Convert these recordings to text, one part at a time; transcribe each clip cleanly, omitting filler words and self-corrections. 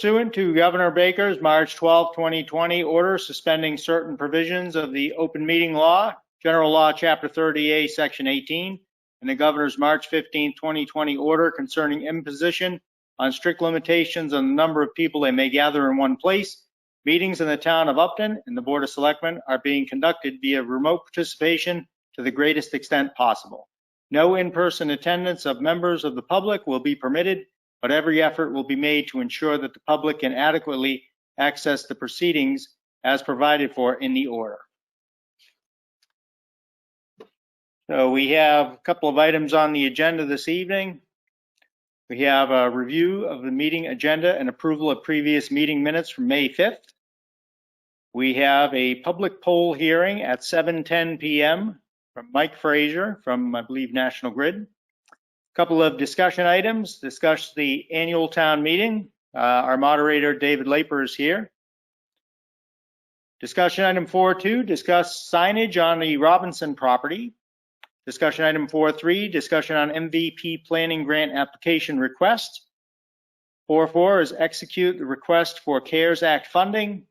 Pursuant to Governor Baker's March 12, 2020 order suspending certain provisions of the open meeting law, General Law, Chapter 30A, Section 18, and the Governor's March 15, 2020 order concerning imposition on strict limitations on the number of people they may gather in one place, meetings in the town of Upton and the Board of Selectmen are being conducted via remote participation to the greatest extent possible. No in-person attendance of members of the public will be permitted, but every effort will be made to ensure that the public can adequately access the proceedings as provided for in the order. So we have a couple of items on the agenda this evening. We have a review of the meeting agenda and approval of previous meeting minutes from May 5th. We have a public poll hearing at 7:10 p.m. from Mike Frazier from, I believe, National Grid. Couple of discussion items. Discuss the annual town meeting. Our moderator, David Laper, is here. Discussion item 4.2, discuss signage on the Robinson property. Discussion item 4.3, discussion on MVP planning grant application request. 4.4 is execute the request for CARES Act funding.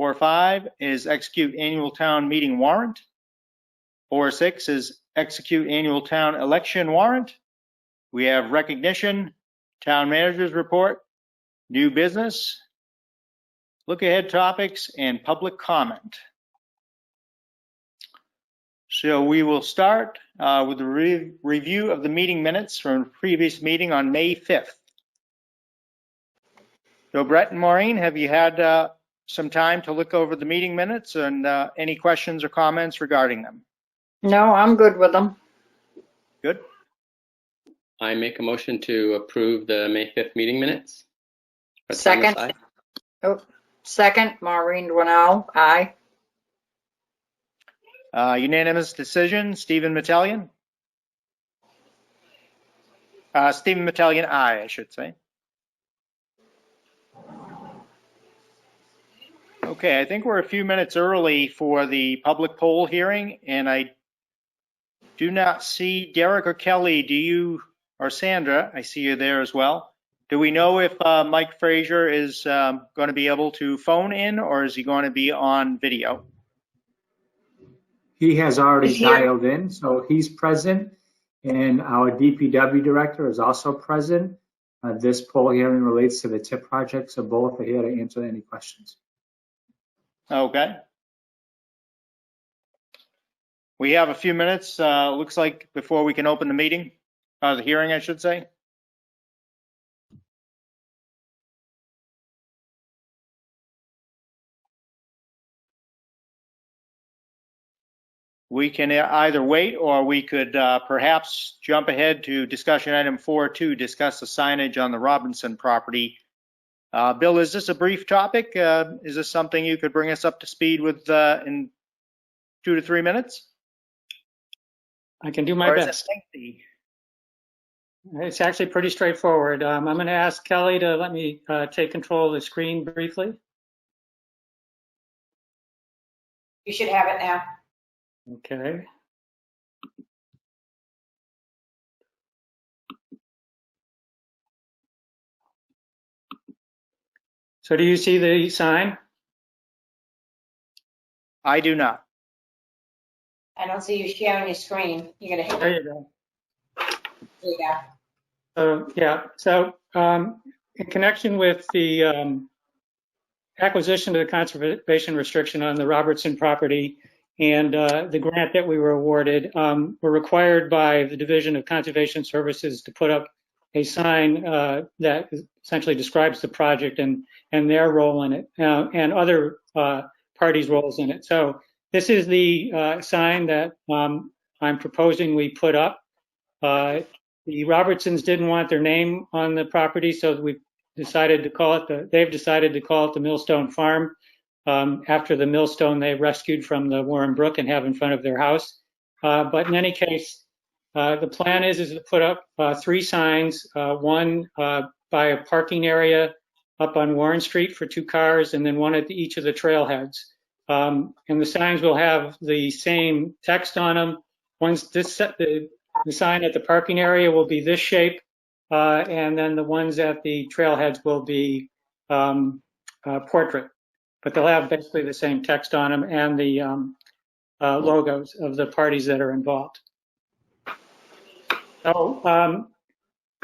4.5 is execute annual town meeting warrant. 4.6 is execute annual town election warrant. We have recognition, town manager's report, new business, look ahead topics, and public comment. So we will start with a review of the meeting minutes from a previous meeting on May 5th. So Brett and Maureen, have you had some time to look over the meeting minutes and any questions or comments regarding them? No, I'm good with them. Good. I make a motion to approve the May 5th meeting minutes. Second. Oh, second, Maureen Dwinell, aye. Unanimous decision, Stephen Metellian. Stephen Metellian, aye, I should say. Okay, I think we're a few minutes early for the public poll hearing, and I do not see Derek or Kelly. Do you, or Sandra, I see you there as well. Do we know if Mike Frazier is going to be able to phone in, or is he going to be on video? He has already dialed in, so he's present, and our DPW director is also present. This poll hearing relates to the TIP project, so both are here to answer any questions. Okay. We have a few minutes, looks like, before we can open the meeting, the hearing, I should say. We can either wait, or we could perhaps jump ahead to discussion item 4.2, discuss the signage on the Robinson property. Bill, is this a brief topic? Is this something you could bring us up to speed with in 2 to 3 minutes? I can do my best. It's actually pretty straightforward. I'm going to ask Kelly to let me take control of the screen briefly. You should have it now. Okay. So do you see the sign? I do not. I don't see you sharing your screen. You're gonna hit. There you go. There you go. Yeah. So in connection with the acquisition of the conservation restriction on the Robertson property and the grant that we were awarded, we're required by the Division of Conservation Services to put up a sign that essentially describes the project and their role in it, and other parties' roles in it. So this is the sign that I'm proposing we put up. The Robertsons didn't want their name on the property, so we decided to call it they've decided to call it the Millstone Farm, after the millstone they rescued from the Warren Brook and have in front of their house. But in any case, the plan is to put up 3 signs, one by a parking area up on Warren Street for 2 cars, and then one at each of the trailheads. And the signs will have the same text on them. Once the sign at the parking area will be this shape, and then the ones at the trailheads will be portrait, but they'll have basically the same text on them and the logos of the parties that are involved. So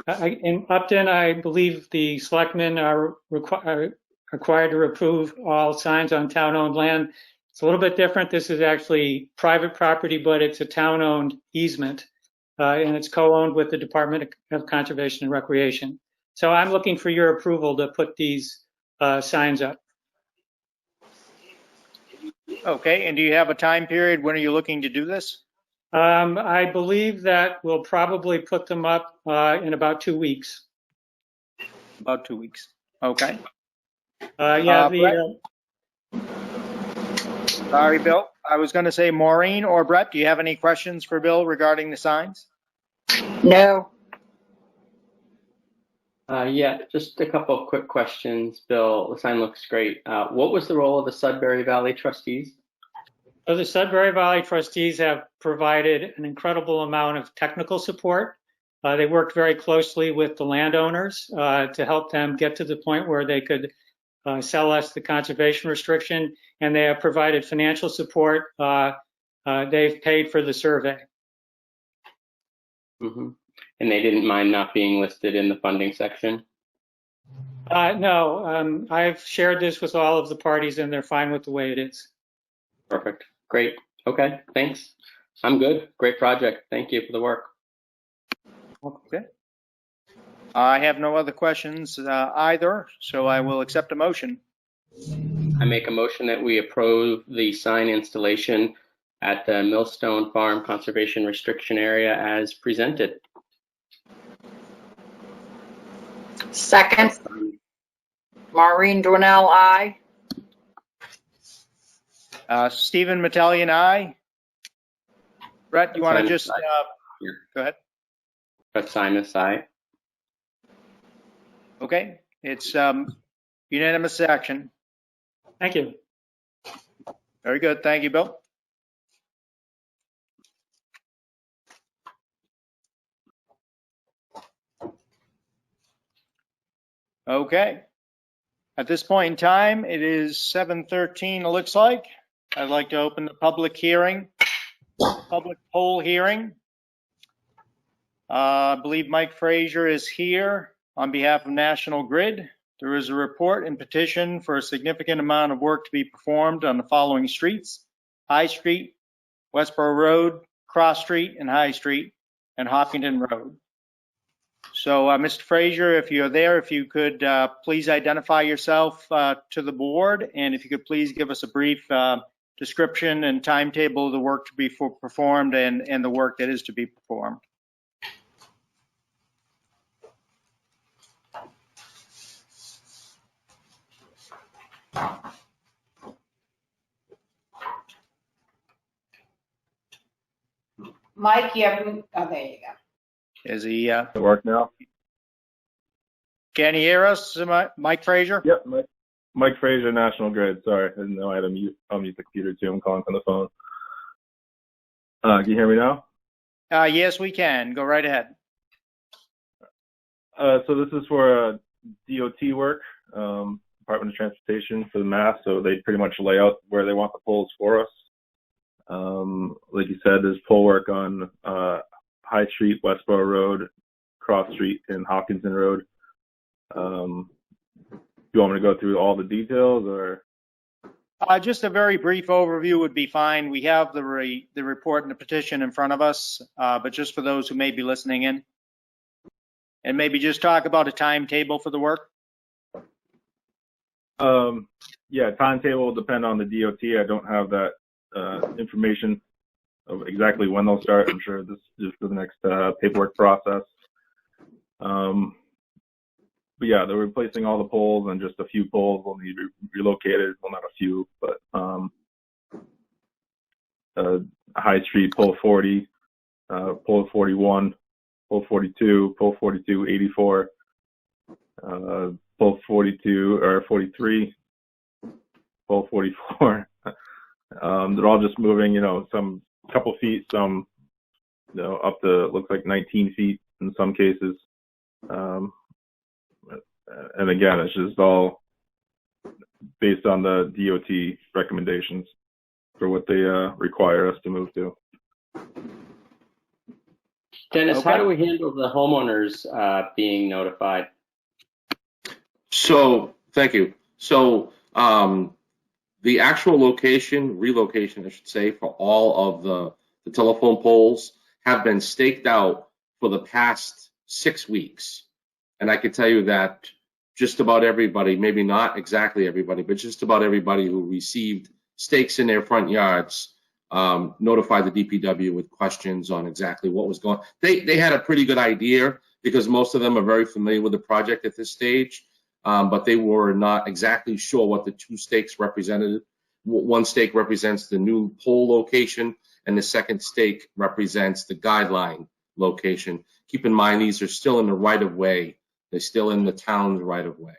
in Upton, I believe the selectmen are required to approve all signs on town-owned land. It's a little bit different. This is actually private property, but it's a town-owned easement, and it's co-owned with the Department of Conservation and Recreation. So I'm looking for your approval to put these signs up. Okay, and do you have a time period? When are you looking to do this? I believe that we'll probably put them up in about 2 weeks. About 2 weeks. Okay. Sorry, Bill. I was going to say Maureen or Brett, do you have any questions for Bill regarding the signs? No. Yeah, just a couple of quick questions, Bill. The sign looks great. What was the role of the Sudbury Valley Trustees? So the Sudbury Valley Trustees have provided an incredible amount of technical support. They worked very closely with the landowners to help them get to the point where they could sell us the conservation restriction, and they have provided financial support. They've paid for the survey. Mm-hmm. And they didn't mind not being listed in the funding section? No, I've shared this with all of the parties, and they're fine with the way it is. Perfect. Great. Okay, thanks. I'm good. Great project. Thank you for the work. Okay. I have no other questions either, so I will accept a motion. I make a motion that we approve the sign installation at the Millstone Farm Conservation Restriction Area as presented. Second. Maureen Dwinell, aye. Stephen Metellian, aye. Brett, you want to just go ahead? Brett Simus, aye. Okay, it's unanimous action. Thank you. Very good. Thank you, Bill. Okay. At this point in time, it is 7:13, it looks like. I'd like to open the public hearing, public poll hearing. I believe Mike Frazier is here on behalf of National Grid. There is a report and petition for a significant amount of work to be performed on the following streets: High Street, Westboro Road, Cross Street and High Street, and Hopkinton Road. So, Mr. Frazier, if you're there, if you could please identify yourself to the board, and if you could please give us a brief description and timetable of the work to be performed and the work that is to be performed. Mike, you have, oh, there you go. Is he? It work now? Can you hear us, Mike Frazier? Yep, Mike Frazier, National Grid. Sorry, I didn't know I had to mute the computer too. I'm calling from the phone. Can you hear me now? Yes, we can. Go right ahead. So this is for DOT work, Department of Transportation for the mass. So they pretty much lay out where they want the poles for us. Like you said, there's pole work on High Street, Westboro Road, Cross Street, and Hopkinton Road. You want me to go through all the details, or? Just a very brief overview would be fine. We have the report and the petition in front of us, but just for those who may be listening in, and maybe just talk about a timetable for the work. Yeah, timetable will depend on the DOT. I don't have that information of exactly when they'll start. I'm sure this is for the next paperwork process. But yeah, they're replacing all the poles, and just a few poles will need relocated. Well, not a few, but High Street, pole 40, pole 41, pole 42, pole 42, 84, pole 42 or 43, pole 44. They're all just moving, some couple feet, some, up to looks like 19 feet in some cases. And again, it's just all based on the DOT recommendations for what they require us to move to. Dennis, Okay. how do we handle the homeowners being notified? So, thank you. So, the actual relocation, I should say, for all of the telephone poles have been staked out for the past 6 weeks. And I can tell you that just about everybody, maybe not exactly everybody, but just about everybody who received stakes in their front yards notified the DPW with questions on exactly what was going on. They had a pretty good idea because most of them are very familiar with the project at this stage, but they were not exactly sure what the two stakes represented. One stake represents the new pole location, and the second stake represents the guideline location. Keep in mind, these are still in the right-of-way. They're still in the town's right-of-way.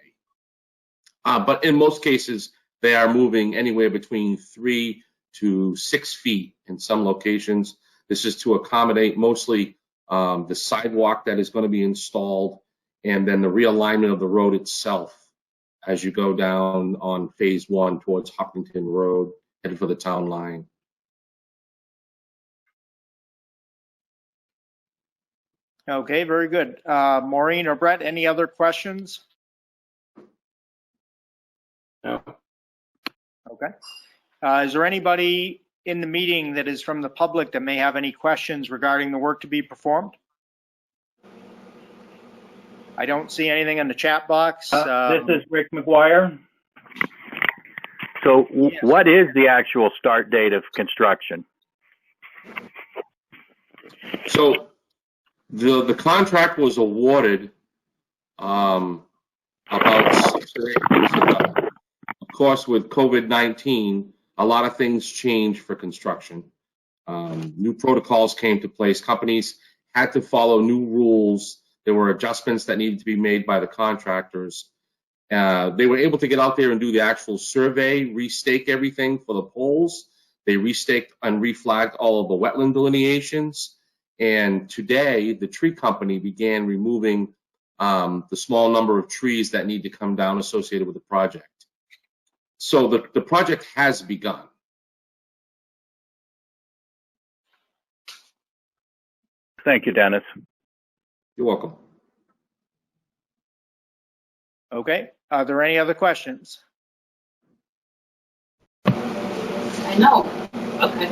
But in most cases, they are moving anywhere between 3 to 6 feet in some locations. This is to accommodate mostly the sidewalk that is going to be installed and then the realignment of the road itself as you go down on phase 1 towards Hopkinton Road, headed for the town line. Okay, very good. Maureen or Brett, any other questions? No. Okay. Is there anybody in the meeting that is from the public that may have any questions regarding the work to be performed? I don't see anything in the chat box. This is Rick McGuire. So Yes. what is the actual start date of construction? So the contract was awarded about 6 or 8 weeks ago. Of course, with COVID-19, a lot of things changed for construction. New protocols came to place. Companies had to follow new rules. There were adjustments that needed to be made by the contractors. They were able to get out there and do the actual survey, restake everything for the poles. They restaked and reflagged all of the wetland delineations. And today, the tree company began removing the small number of trees that need to come down associated with the project. So the project has begun. Thank you, Dennis. You're welcome. Okay. Are there any other questions? I know. Okay.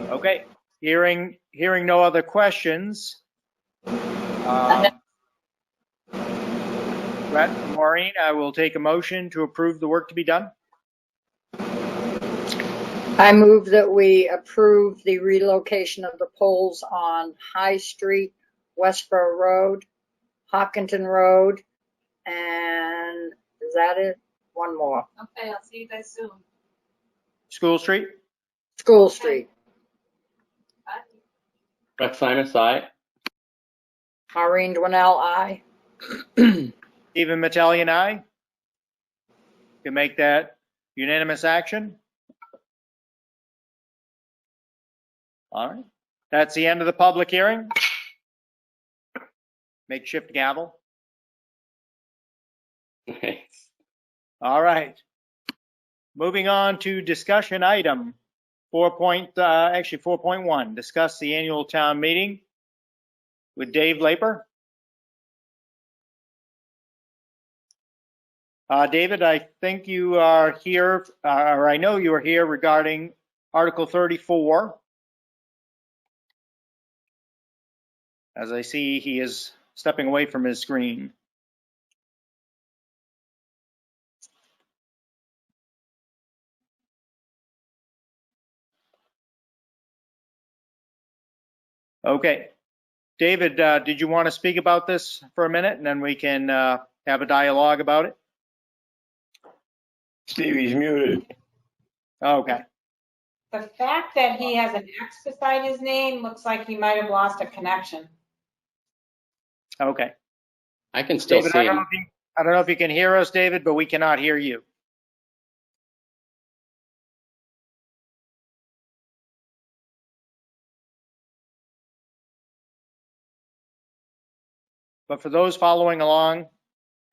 Okay. Hearing no other questions. Brett and Maureen, I will take a motion to approve the work to be done. I move that we approve the relocation of the poles on High Street, Westboro Road, Hopkinton Road, and is that it? One more. Okay, I'll see you guys soon. School Street. School Street. Bye. Brett Simus, aye. Maureen Dwinell, aye. Stephen Metellian, aye. Can make that unanimous action. All right. That's the end of the public hearing. Makeshift gavel. All right. Moving on to discussion item 4.1. Discuss the annual town meeting with Dave Laper. David, I think you are here, or I know you are here regarding Article 34. As I see, he is stepping away from his screen. Okay. David, did you want to speak about this for a minute and then we can have a dialogue about it? Stevie's muted. Okay. The fact that he has an X beside his name looks like he might have lost a connection. Okay. I can still David, see I don't him. know if you can hear us, David, but we cannot hear you. But for those following along,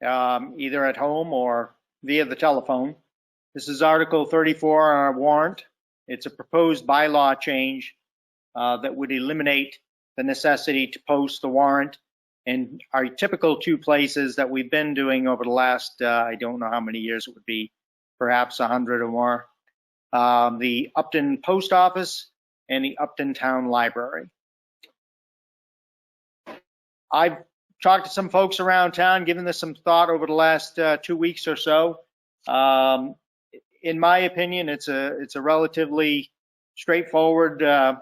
either at home or via the telephone. This is Article 34 on our warrant. It's a proposed bylaw change that would eliminate the necessity to post the warrant in our typical two places that we've been doing over the last, I don't know how many years it would be, perhaps 100 or more. The Upton Post Office and the Upton Town Library. I've talked to some folks around town, given this some thought over the last 2 weeks or so. In my opinion, it's a relatively straightforward. I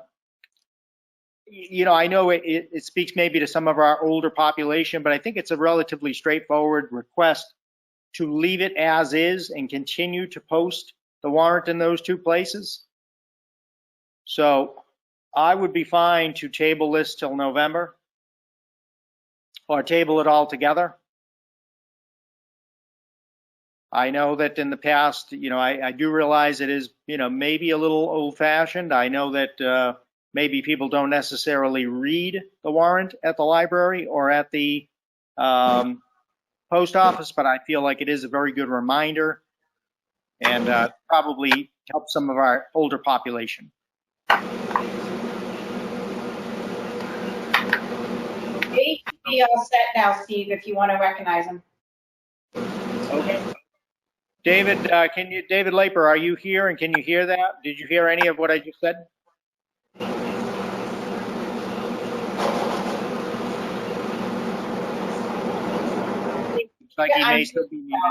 know it speaks maybe to some of our older population, but I think it's a relatively straightforward request to leave it as is and continue to post the warrant in those two places. So I would be fine to table this till November or table it all together. I know that in the past, I do realize it is, maybe a little old fashioned. I know that maybe people don't necessarily read the warrant at the library or at the post office, but I feel like it is a very good reminder and probably help some of our older population. He should be all set now, Steve, if you want to recognize him. Okay. David, David Laper, are you here and can you hear that? Did you hear any of what I just said? Looks like he may still be muted.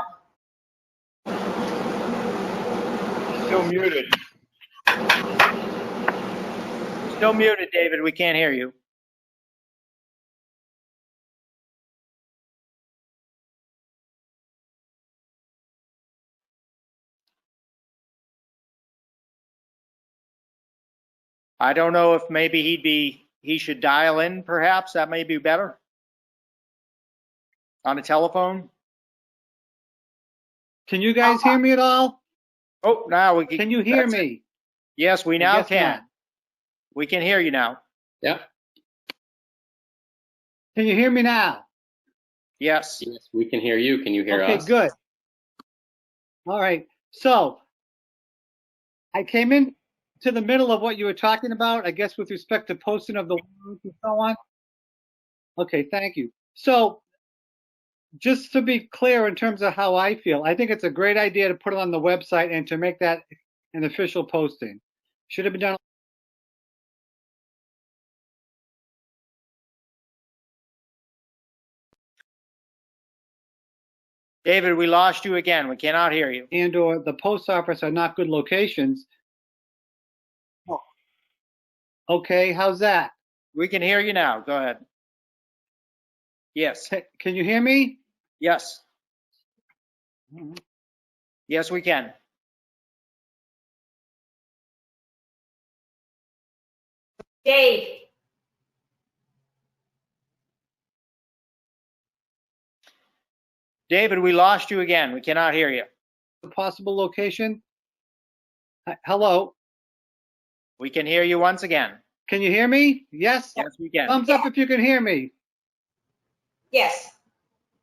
Still muted. Still muted, David. We can't hear you. I don't know if maybe he should dial in, perhaps. That may be better. On a telephone. Can you guys hear me at all? Oh, now we can. Can you hear me? Yes, we now can. Not. We can hear you now. Yeah. Can you hear me now? Yes. Yes, we can hear you. Can you hear us? Okay, good. All right. So I came in to the middle of what you were talking about, I guess, with respect to posting of the warrants and so on. Okay, thank you. So just to be clear in terms of how I feel, I think it's a great idea to put it on the website and to make that an official posting. Should have been done. David, we lost you again. We cannot hear you. And or the post office are not good locations. Okay, how's that? We can hear you now. Go ahead. Yes. Can you hear me? Yes. Yes, we can. Dave, David, we lost you again. We cannot hear you. A possible location? Hello? We can hear you once again. Can you hear me? Yes? Yes, we can. Thumbs up if you can hear me. yes.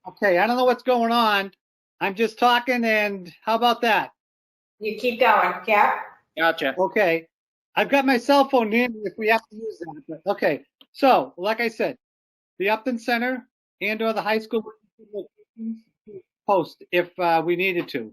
Okay, I don't know what's going on. I'm just talking, and how about that? You keep going, yeah? Gotcha. Okay. I've got my cell phone in if we have to use that. But okay. So, like I said, the Upton Center and or the high school post if we needed to.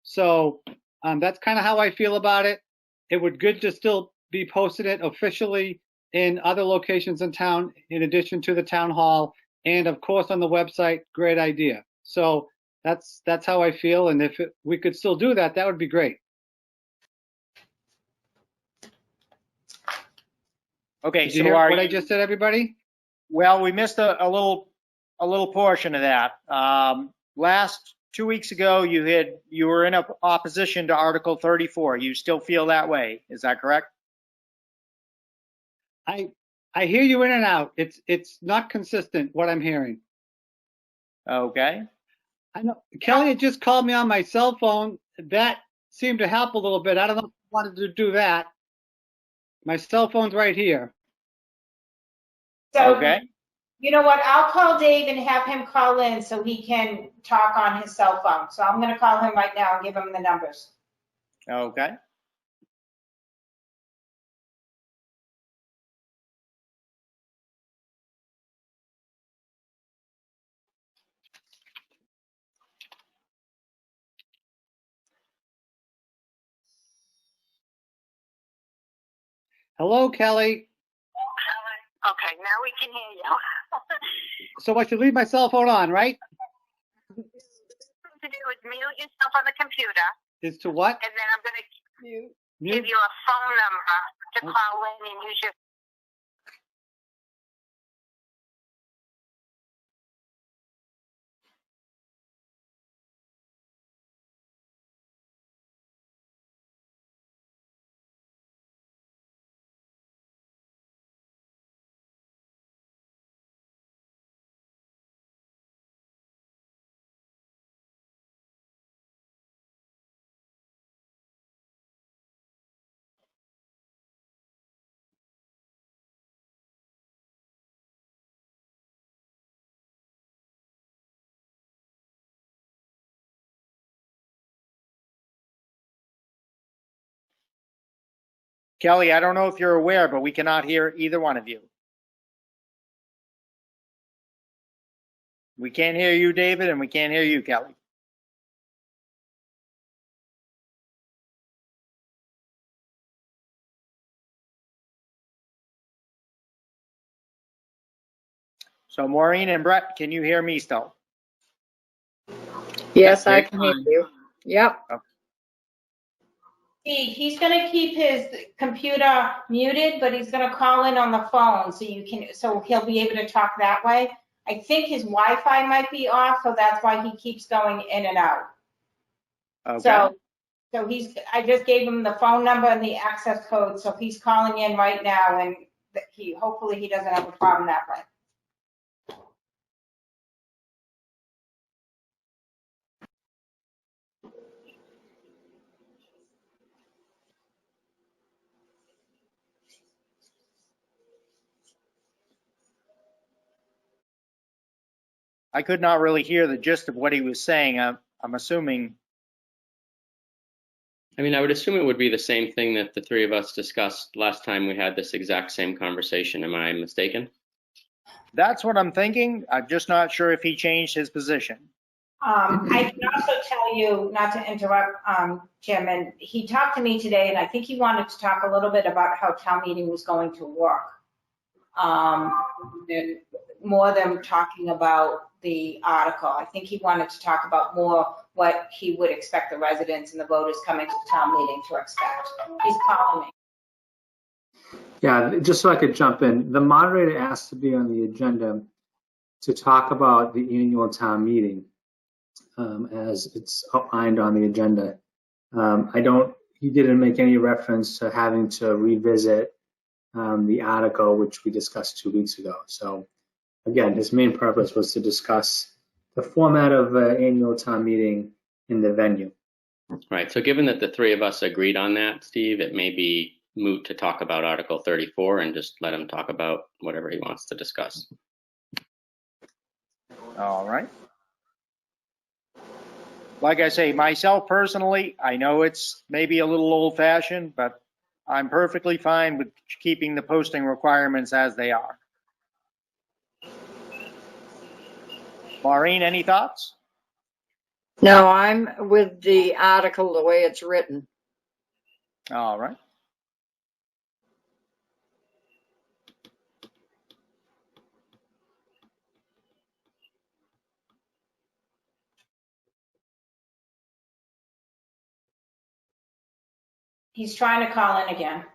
So that's kind of how I feel about it. It would good to still be posted it officially in other locations in town, in addition to the town hall, and of course on the website. Great idea. So that's how I feel, and if we could still do that, that would be great. Okay, Did you so hear are what I you, just said, everybody? well, we missed a little portion of that. Last 2 weeks ago, you were in opposition to Article 34. You still feel that way? Is that correct? I hear you in and out. It's not consistent what I'm hearing. Okay. I know Kelly had just called me on my cell phone. That seemed to help a little bit. I don't know if I wanted to do that. My cell phone's right here. So Okay. You know what? I'll call Dave and have him call in so he can talk on his cell phone. So I'm going to call him right now and give him the numbers. Okay. Hello, Kelly. Okay, now we can hear you. So I should leave my cell phone on, right? What to do is mute yourself on the computer, Is to what? and then I'm going to give Mute? you a phone number to call in and use your. Kelly, I don't know if you're aware, but we cannot hear either one of you. We can't hear you, David, and we can't hear you, Kelly. So Maureen and Brett, can you hear me still? Yes, I Yes, can hear you. Yep. Steve, he's going to keep his computer muted, but he's going to call in on the phone so he'll be able to talk that way. I think his Wi-Fi might be off, so that's why he keeps going in and out. Okay. So I just gave him the phone number and the access code, so he's calling in right now, and hopefully he doesn't have a problem that way. I could not really hear the gist of what he was saying. I'm assuming. I mean, I would assume it would be the same thing that the three of us discussed last time we had this exact same conversation. Am I mistaken? That's what I'm thinking. I'm just not sure if he changed his position. I can also tell you, not to interrupt, Jim, and he talked to me today, and I think he wanted to talk a little bit about how town meeting was going to work. And more than talking about the article. I think he wanted to talk about more what he would expect the residents and the voters coming to town meeting to expect. He's calling me. Yeah, just so I could jump in, the moderator asked to be on the agenda to talk about the annual town meeting as it's outlined on the agenda. He didn't make any reference to having to revisit the article, which we discussed 2 weeks ago. So again, his main purpose was to discuss the format of annual town meeting in the venue. Right. So given that the three of us agreed on that, Steve, it may be moot to talk about Article 34 and just let him talk about whatever he wants to discuss. All right. Like I say, myself personally, I know it's maybe a little old-fashioned, but I'm perfectly fine with keeping the posting requirements as they are. Maureen, any thoughts? No, I'm with the article the way it's written. All right. He's trying to call in again.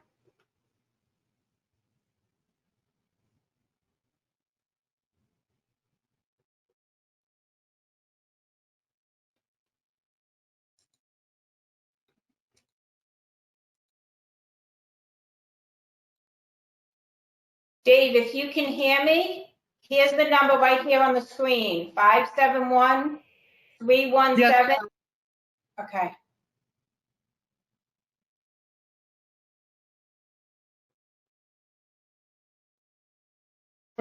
Dave, if you can hear me, here's the number right here on the screen, 571-317. Yes. Okay.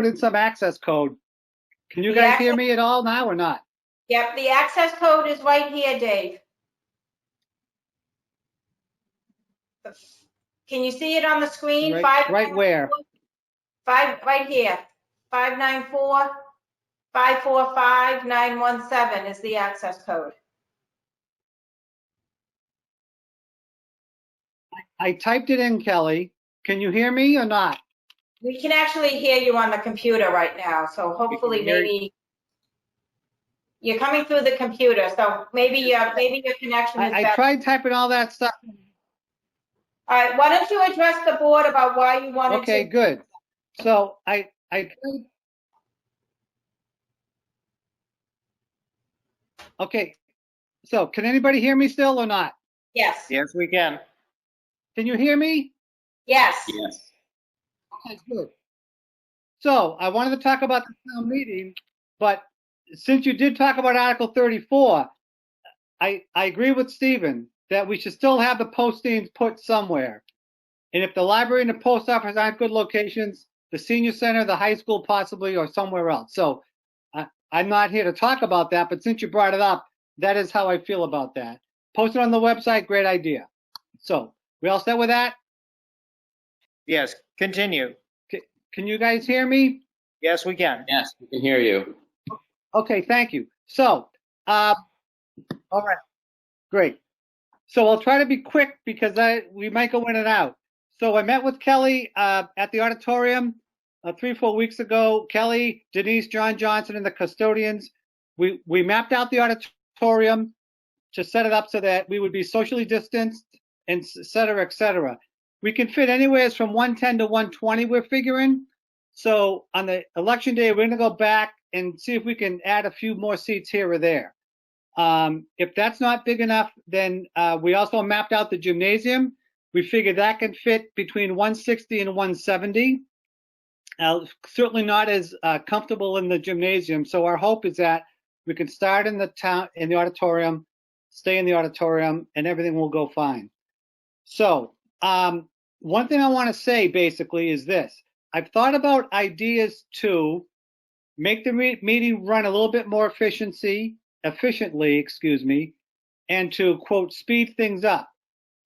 put in some access code. Can you The guys hear access- me at all now or not? Yep, the access code is right here, Dave. Can you see it on the screen? Right where? Right here. 594-545-917 is the access code. I typed it in, Kelly. Can you hear me or not? We can actually hear you on the computer right now, so hopefully We can hear maybe you're coming through the computer, so maybe your connection is I better. tried typing all that stuff. All right, why don't you address the board about why you wanted to? Okay, good. So okay. So can anybody hear me still or not? Yes, Yes, we can. Can you hear me? yes. Yes. Okay, good. So I wanted to talk about the town meeting, but since you did talk about Article 34, I agree with Stephen that we should still have the postings put somewhere. And if the library and the post office aren't good locations, the senior center, the high school possibly, or somewhere else. So I'm not here to talk about that, but since you brought it up, that is how I feel about that. Post it on the website, great idea. So we all set with that? Yes, continue. Can you guys hear me? Yes, we can. Yes, we can hear you. Okay, thank you. So, all right, great. So I'll try to be quick because we might go in and out. So I met with Kelly at the auditorium 3-4 weeks ago. Kelly, Denise, John Johnson, and the custodians. We mapped out the auditorium to set it up so that we would be socially distanced, and et cetera, et cetera. We can fit anywhere from 110 to 120, we're figuring. So on the election day, we're going to go back and see if we can add a few more seats here or there. If that's not big enough, then we also mapped out the gymnasium. We figured that can fit between 160 and 170. Certainly not as comfortable in the gymnasium. So our hope is that we can start in the auditorium, stay in the auditorium, and everything will go fine. So one thing I want to say basically is this. I've thought about ideas to make the meeting run a little bit more efficiently, and to, quote, speed things up.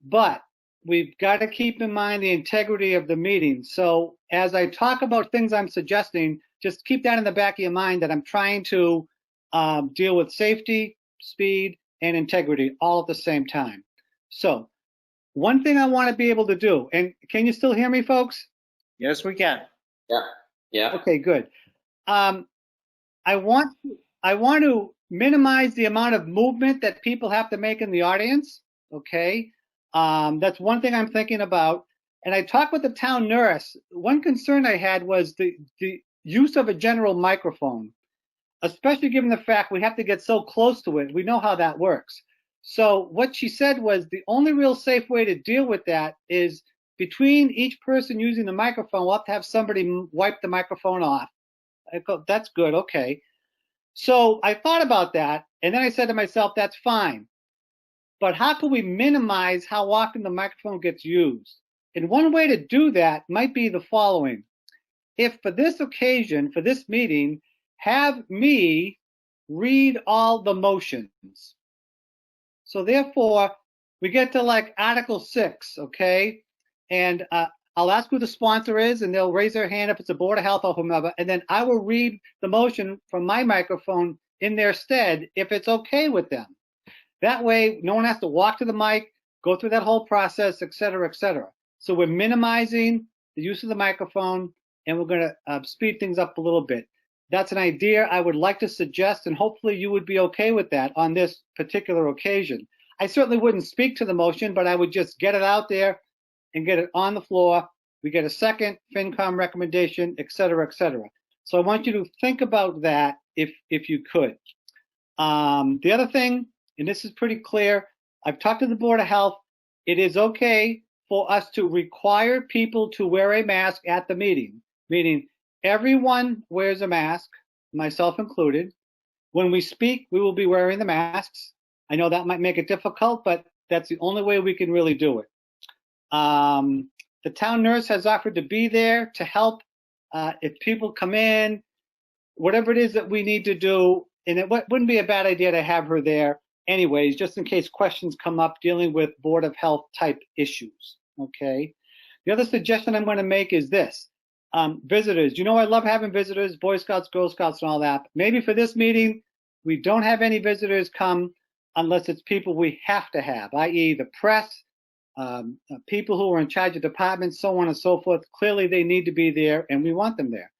But we've got to keep in mind the integrity of the meeting. So as I talk about things I'm suggesting, just keep that in the back of your mind that I'm trying to deal with safety, speed, and integrity all at the same time. So one thing I want to be able to do, and can you still hear me, folks? Yes, we can. Yeah. Yeah. Okay, good. I want to minimize the amount of movement that people have to make in the audience. Okay, that's one thing I'm thinking about. And I talked with the town nurse. One concern I had was the use of a general microphone, especially given the fact we have to get so close to it. We know how that works. So what she said was the only real safe way to deal with that is between each person using the microphone, we'll have to have somebody wipe the microphone off. I go, that's good, okay. So I thought about that, and then I said to myself, that's fine. But how can we minimize how often the microphone gets used? And one way to do that might be the following. If for this occasion, for this meeting, have me read all the motions. So therefore, we get to like Article 6, okay? And I'll ask who the sponsor is, and they'll raise their hand if it's a Board of Health or whomever, and then I will read the motion from my microphone in their stead if it's okay with them. That way, no one has to walk to the mic, go through that whole process, et cetera, et cetera. So we're minimizing the use of the microphone, and we're going to speed things up a little bit. That's an idea I would like to suggest, and hopefully you would be okay with that on this particular occasion. I certainly wouldn't speak to the motion, but I would just get it out there and get it on the floor. We get a second FinCom recommendation, et cetera, et cetera. So I want you to think about that if you could. The other thing, and this is pretty clear, I've talked to the Board of Health. It is okay for us to require people to wear a mask at the meeting, meaning everyone wears a mask, myself included. When we speak, we will be wearing the masks. I know that might make it difficult, but that's the only way we can really do it. The town nurse has offered to be there to help if people come in, whatever it is that we need to do, and it wouldn't be a bad idea to have her there anyways, just in case questions come up dealing with Board of Health type issues, okay? The other suggestion I'm going to make is this. Visitors, you know I love having visitors, Boy Scouts, Girl Scouts, and all that. Maybe for this meeting, we don't have any visitors come unless it's people we have to have, i.e. the press, people who are in charge of departments, so on and so forth. Clearly, they need to be there, and we want them there.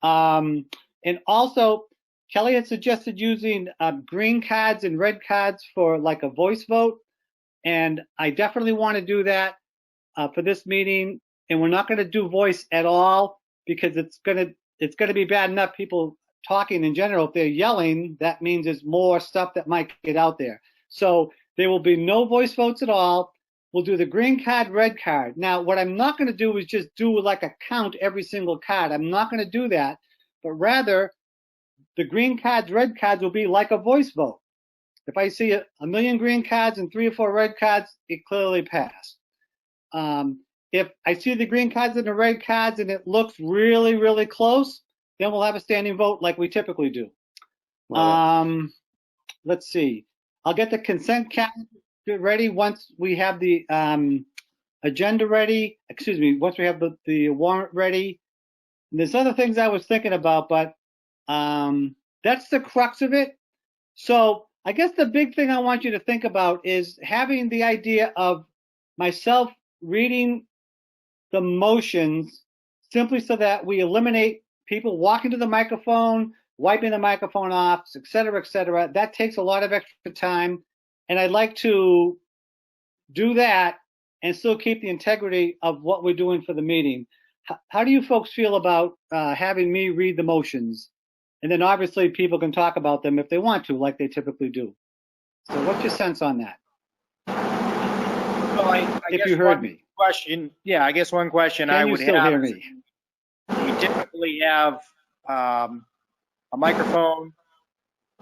And also, Kelly had suggested using green cards and red cards for like a voice vote, and I definitely want to do that for this meeting. And we're not going to do voice at all because it's going to be bad enough people talking in general. If they're yelling, that means there's more stuff that might get out there. So there will be no voice votes at all. We'll do the green card, red card. Now, what I'm not going to do is just do like a count every single card. I'm not going to do that, but rather the green cards, red cards will be like a voice vote. If I see a million green cards and 3 or 4 red cards, it clearly passed. If I see the green cards and the red cards and it looks really, really close, then we'll have a standing vote like we typically do. Let's see. I'll get the consent calendar ready once we have the agenda ready. Excuse me, once we have the warrant ready. And there's other things I was thinking about, but that's the crux of it. So I guess the big thing I want you to think about is having the idea of myself reading the motions simply so that we eliminate people walking to the microphone, wiping the microphone off, et cetera, et cetera. That takes a lot of extra time. And I'd like to do that and still keep the integrity of what we're doing for the meeting. How do you folks feel about having me read the motions? And then obviously people can talk about them if they want to, like they typically do. So what's your sense on that? Well, I If guess you heard one me. question, yeah, I guess one question I Can you would still have hear is me? we typically have a microphone.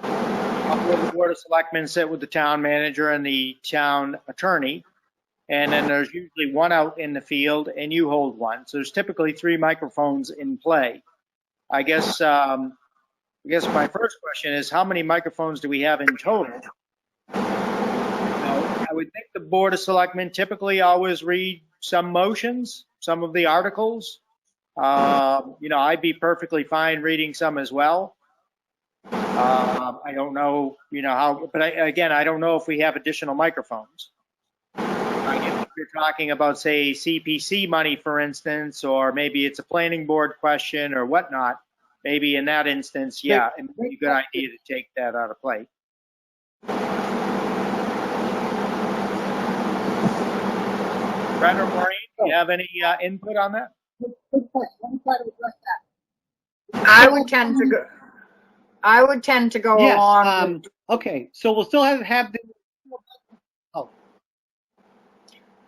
Up with the Board of Selectmen sit with the town manager and the town attorney. And then there's usually one out in the field and you hold one. So there's typically 3 microphones in play. I guess my first question is how many microphones do we have in total? I would think the Board of Selectmen typically always read some motions, some of the articles. I'd be perfectly fine reading some as well. I don't know, how, but I don't know if we have additional microphones. If you're talking about, say, CPC money, for instance, or maybe it's a planning board question or whatnot, maybe in that instance, yeah, it would be a good idea to take that out of play. Brenda or Maureen, do you have any input on that? I would tend to go Yes. along. Okay. So we'll still have the. Oh.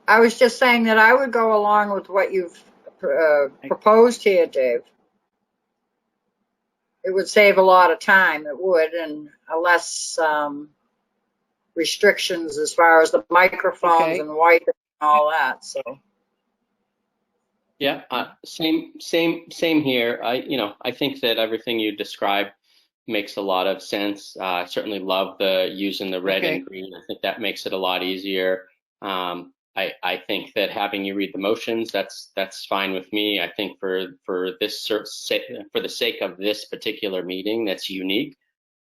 I was just saying that I would go along with what you've proposed here, Dave. It would save a lot of time. It would, and less restrictions as far as the microphones Okay. and wiping and all that. So. Yeah, same here. I think that everything you described makes a lot of sense. I certainly love the using the red and green. I think that makes it a lot easier. I think that having you read the motions, that's fine with me. I think for the sake of this particular meeting that's unique,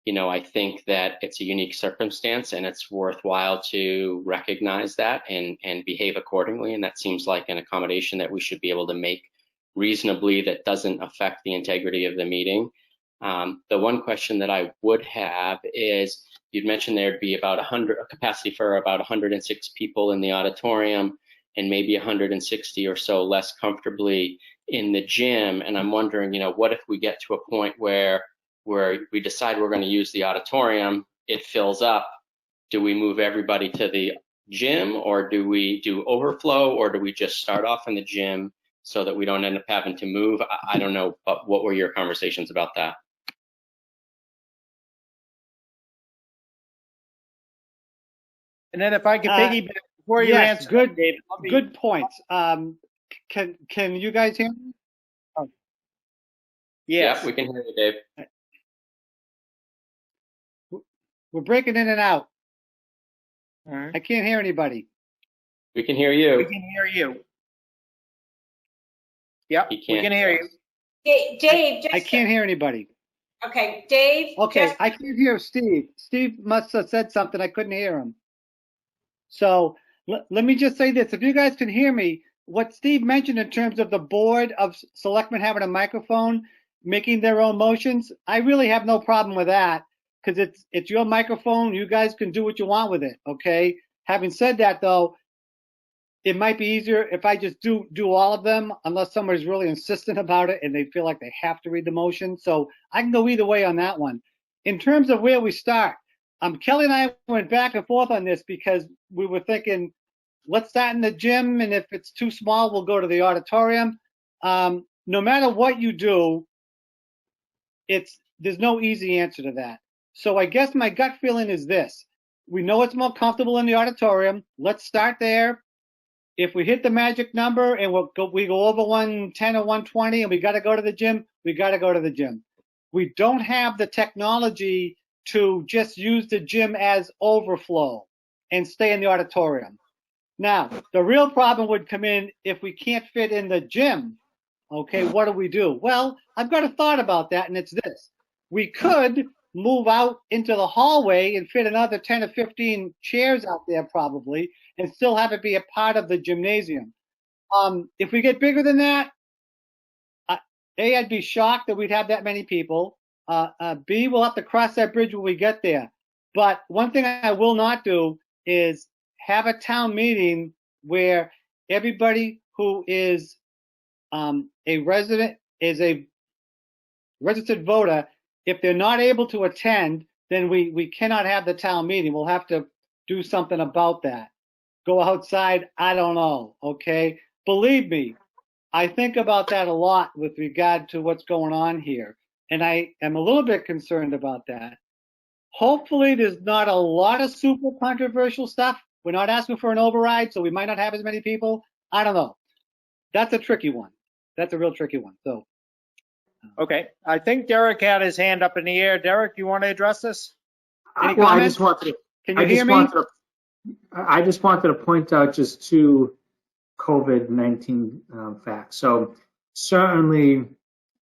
I think that it's a unique circumstance and it's worthwhile to recognize that and behave accordingly. And that seems like an accommodation that we should be able to make reasonably that doesn't affect the integrity of the meeting. The one question that I would have is, you'd mentioned there'd be about a capacity for about 106 people in the auditorium and maybe 160 or so less comfortably in the gym. And I'm wondering, what if we get to a point where we decide we're going to use the auditorium, it fills up. Do we move everybody to the gym, or do we do overflow, or do we just start off in the gym so that we don't end up having to move? I don't know, but what were your conversations about that? And then if I could piggyback before you answer, good, David. Good points. Can you guys hear me? Yes. Yeah, we can hear you, Dave. We're breaking in and out. All right. I can't hear anybody. We can hear We you. can hear you. Yep, He we can't can hear hear you. us. Dave, just. I can't hear anybody. Okay, Dave. Okay, just- I can't hear Steve. Steve must have said something. I couldn't hear him. So let me just say this. If you guys can hear me, what Steve mentioned in terms of the board of selectmen having a microphone, making their own motions, I really have no problem with that because it's your microphone. You guys can do what you want with it, okay? Having said that, though, it might be easier if I just do all of them, unless somebody's really insistent about it and they feel like they have to read the motion. So I can go either way on that one. In terms of where we start, Kelly and I went back and forth on this because we were thinking, let's start in the gym, and if it's too small, we'll go to the auditorium. No matter what you do, there's no easy answer to that. So I guess my gut feeling is this. We know it's more comfortable in the auditorium. Let's start there. If we hit the magic number and we go over 110 or 120 and we got to go to the gym, we got to go to the gym. We don't have the technology to just use the gym as overflow and stay in the auditorium. Now, the real problem would come in if we can't fit in the gym. Okay, what do we do? Well, I've got a thought about that, and it's this. We could move out into the hallway and fit another 10 or 15 chairs out there probably and still have it be a part of the gymnasium. If we get bigger than that, I'd be shocked that we'd have that many people. B, we'll have to cross that bridge when we get there. But one thing I will not do is have a town meeting where everybody who is a resident is a registered voter. If they're not able to attend, then we cannot have the town meeting. We'll have to do something about that. Go outside, I don't know, okay? Believe me, I think about that a lot with regard to what's going on here. And I am a little bit concerned about that. Hopefully there's not a lot of super controversial stuff. We're not asking for an override, so we might not have as many people. I don't know. That's a tricky one. That's a real tricky one. So. Okay, I think Derek had his hand up in the air. Derek, you want to address this? Any Well, comments? Can you hear me? I just wanted to point out just two COVID-19 facts. So certainly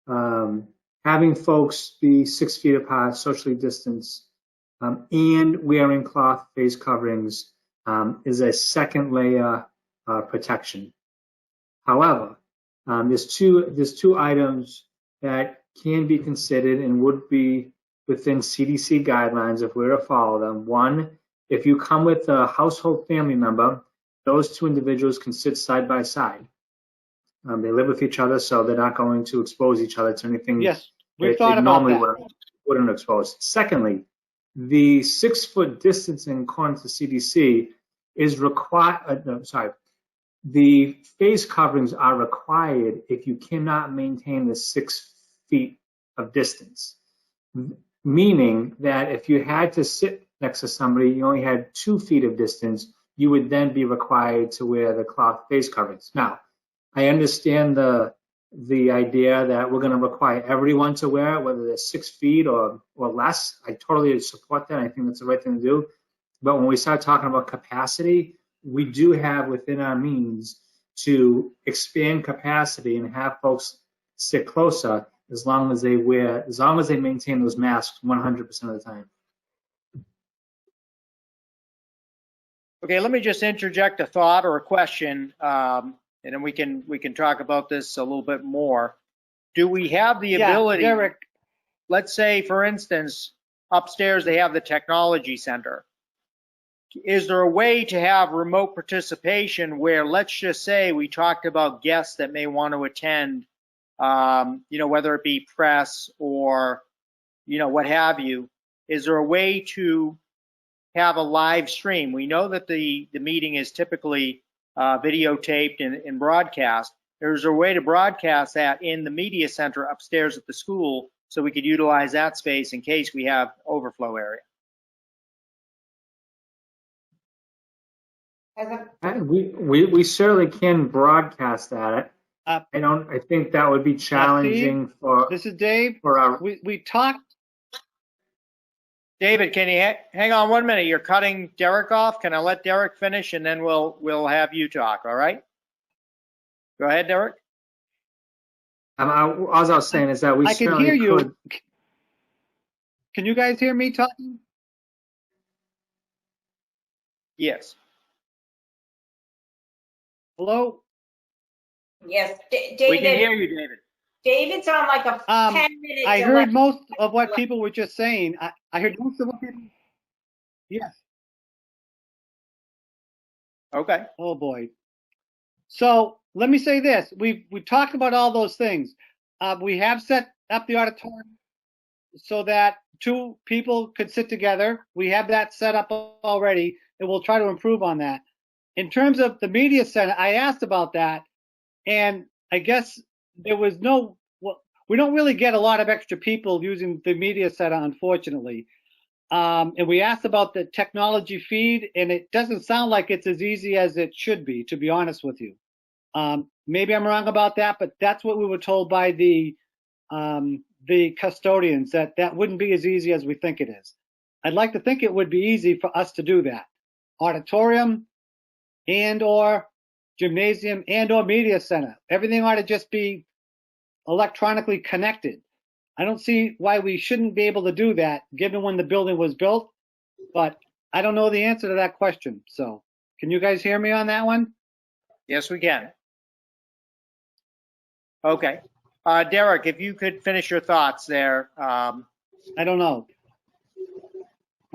having folks be 6 feet apart, socially distanced, and wearing cloth face coverings is a second layer protection. However, there's two items that can be considered and would be within CDC guidelines if we were to follow them. One, if you come with a household family member, those two individuals can sit side by side. They live with each other, so they're not going to expose each other to anything. Yes, we thought about that. Wouldn't expose. Secondly, the 6 foot distancing according to CDC is required. The face coverings are required if you cannot maintain the 6 feet of distance. Meaning that if you had to sit next to somebody, you only had 2 feet of distance, you would then be required to wear the cloth face coverings. Now, I understand the idea that we're going to require everyone to wear it, whether they're 6 feet or less. I totally support that. I think that's the right thing to do. But when we start talking about capacity, we do have within our means to expand capacity and have folks sit closer as long as they maintain those masks 100% of the time. Okay, let me just interject a thought or a question, and then we can talk about this a little bit more. Do we have the ability, Derek, let's say, for instance, upstairs they have the technology center. Is there a way to have remote participation where, let's just say we talked about guests that may want to attend, whether it be press or, what have you. Is there a way to have a live stream? We know that the meeting is typically videotaped and broadcast. There's a way to broadcast that in the media center upstairs at the school so we could utilize that space in case we have overflow area. We certainly can broadcast that. I think that would be challenging for This is Dave. our. We talked. David, can you hang on 1 minute? You're cutting Derek off. Can I let Derek finish and then we'll have you talk, all right? Go ahead, Derek. All I was saying is that we I can certainly hear you. could. Can you guys hear me talking? Yes. Hello? Yes, We can David, hear you, David. David's on like a 10-minute I delay. heard most of what people were just saying. I heard most of what people. Yes. Okay. Oh boy. So let me say this: we talked about all those things. We have set up the auditorium so that 2 people could sit together. We have that set up already, and we'll try to improve on that. In terms of the media center, I asked about that, and I guess there was no. Well, we don't really get a lot of extra people using the media center, unfortunately. And we asked about the technology feed, and it doesn't sound like it's as easy as it should be, to be honest with you. Maybe I'm wrong about that, but that's what we were told by the custodians, that wouldn't be as easy as we think it is. I'd like to think it would be easy for us to do that. Auditorium and or gymnasium and or media center. Everything ought to just be electronically connected. I don't see why we shouldn't be able to do that given when the building was built, but I don't know the answer to that question. So can you guys hear me on that one? Yes, we can. Okay. Derek, if you could finish your thoughts there. I don't know.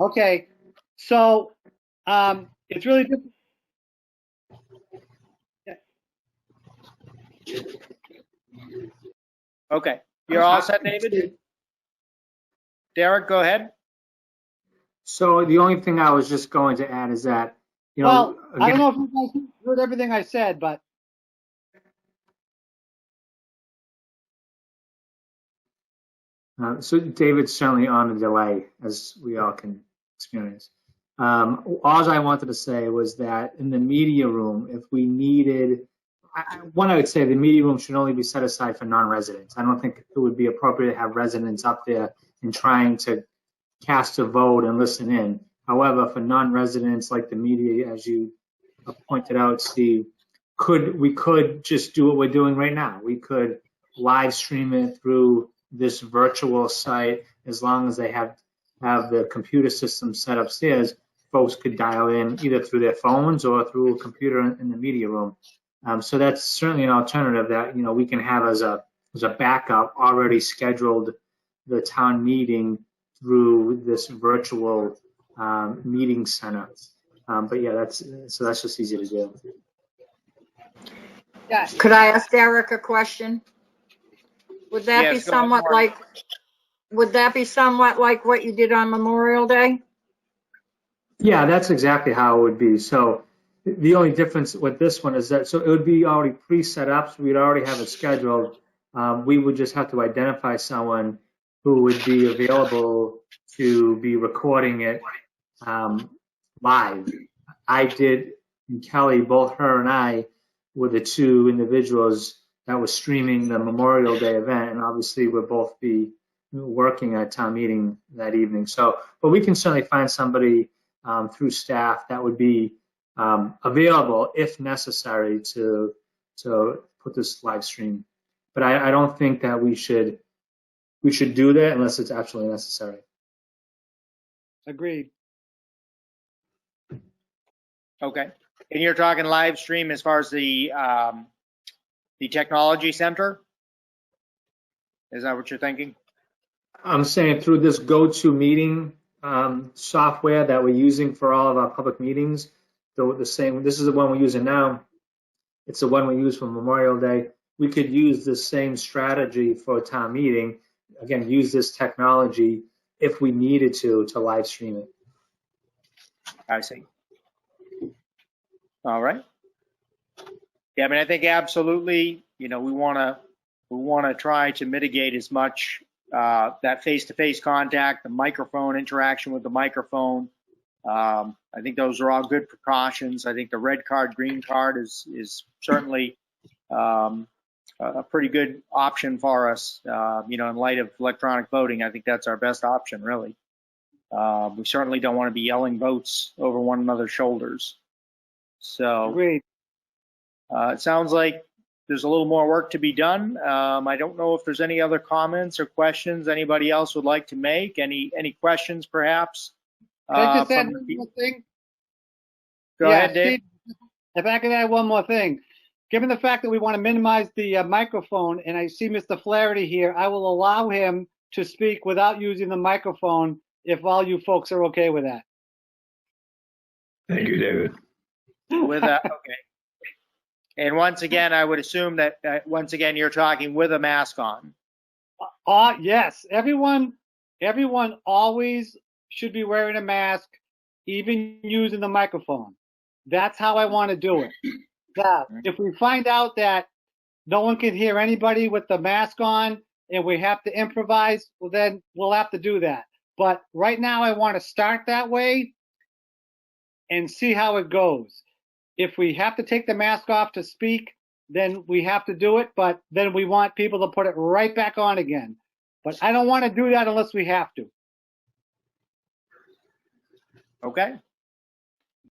Okay. So it's really different. Okay. You're all set, David? Derek, go ahead. So the only thing I was just going to add is that, you know, Well, I again, don't know if you guys heard everything I said, but so David's certainly on a delay, as we all can experience. All I wanted to say was that in the media room, if we needed, I would say the media room should only be set aside for non-residents. I don't think it would be appropriate to have residents up there and trying to cast a vote and listen in. However, for non-residents like the media, as you pointed out, Steve, we could just do what we're doing right now. We could live stream it through this virtual site. As long as they have the computer system set upstairs, folks could dial in either through their phones or through a computer in the media room. So that's certainly an alternative that, you know, we can have as a backup, already scheduled the town meeting through this virtual meeting center. But yeah, that's just easy to do. Yeah. Could I ask Derek a question? Would that Yes, be go ahead, somewhat Mark. like, would that be somewhat like what you did on Memorial Day? Yeah, that's exactly how it would be. So the only difference with this one is that, so it would be already pre-set up, so we'd already have it scheduled. We would just have to identify someone who would be available to be recording it live. I did, and Kelly, both her and I were the 2 individuals that were streaming the Memorial Day event, and obviously we'll both be working at town meeting that evening. So, but we can certainly find somebody through staff that would be available if necessary to put this live stream. But I don't think that we should do that unless it's absolutely necessary. agreed. Okay. And you're talking live stream as far as the technology center? Is that what you're thinking? I'm saying through this go-to meeting software that we're using for all of our public meetings, the same. This is the one we're using now. It's the one we use for Memorial Day. We could use the same strategy for a town meeting. Again, use this technology if we needed to live stream it. I see. All right. Yeah, I mean, I think absolutely, you know, we want to try to mitigate as much that face-to-face contact, the microphone interaction with the microphone. I think those are all good precautions. I think the red card, green card is certainly a pretty good option for us. You know, in light of electronic voting, I think that's our best option, really. We certainly don't want to be yelling votes over one another's shoulders. So Agreed. it sounds like there's a little more work to be done. I don't know if there's any other comments or questions anybody else would like to make. Any questions, perhaps? Can I just add from one the- more thing? Go ahead, Dave. Steve, if I could add one more thing. Given the fact that we want to minimize the microphone, and I see Mr. Flaherty here, I will allow him to speak without using the microphone if all you folks are okay with that. Thank you, David. With okay. And once again, I would assume that once again you're talking with a mask on. Yes, everyone always should be wearing a mask, even using the microphone. That's how I want to do it. Now, if we find out that no one can hear anybody with the mask on and we have to improvise, well, then we'll have to do that. But right now, I want to start that way and see how it goes. If we have to take the mask off to speak, then we have to do it, but then we want people to put it right back on again. But I don't want to do that unless we have to. Okay.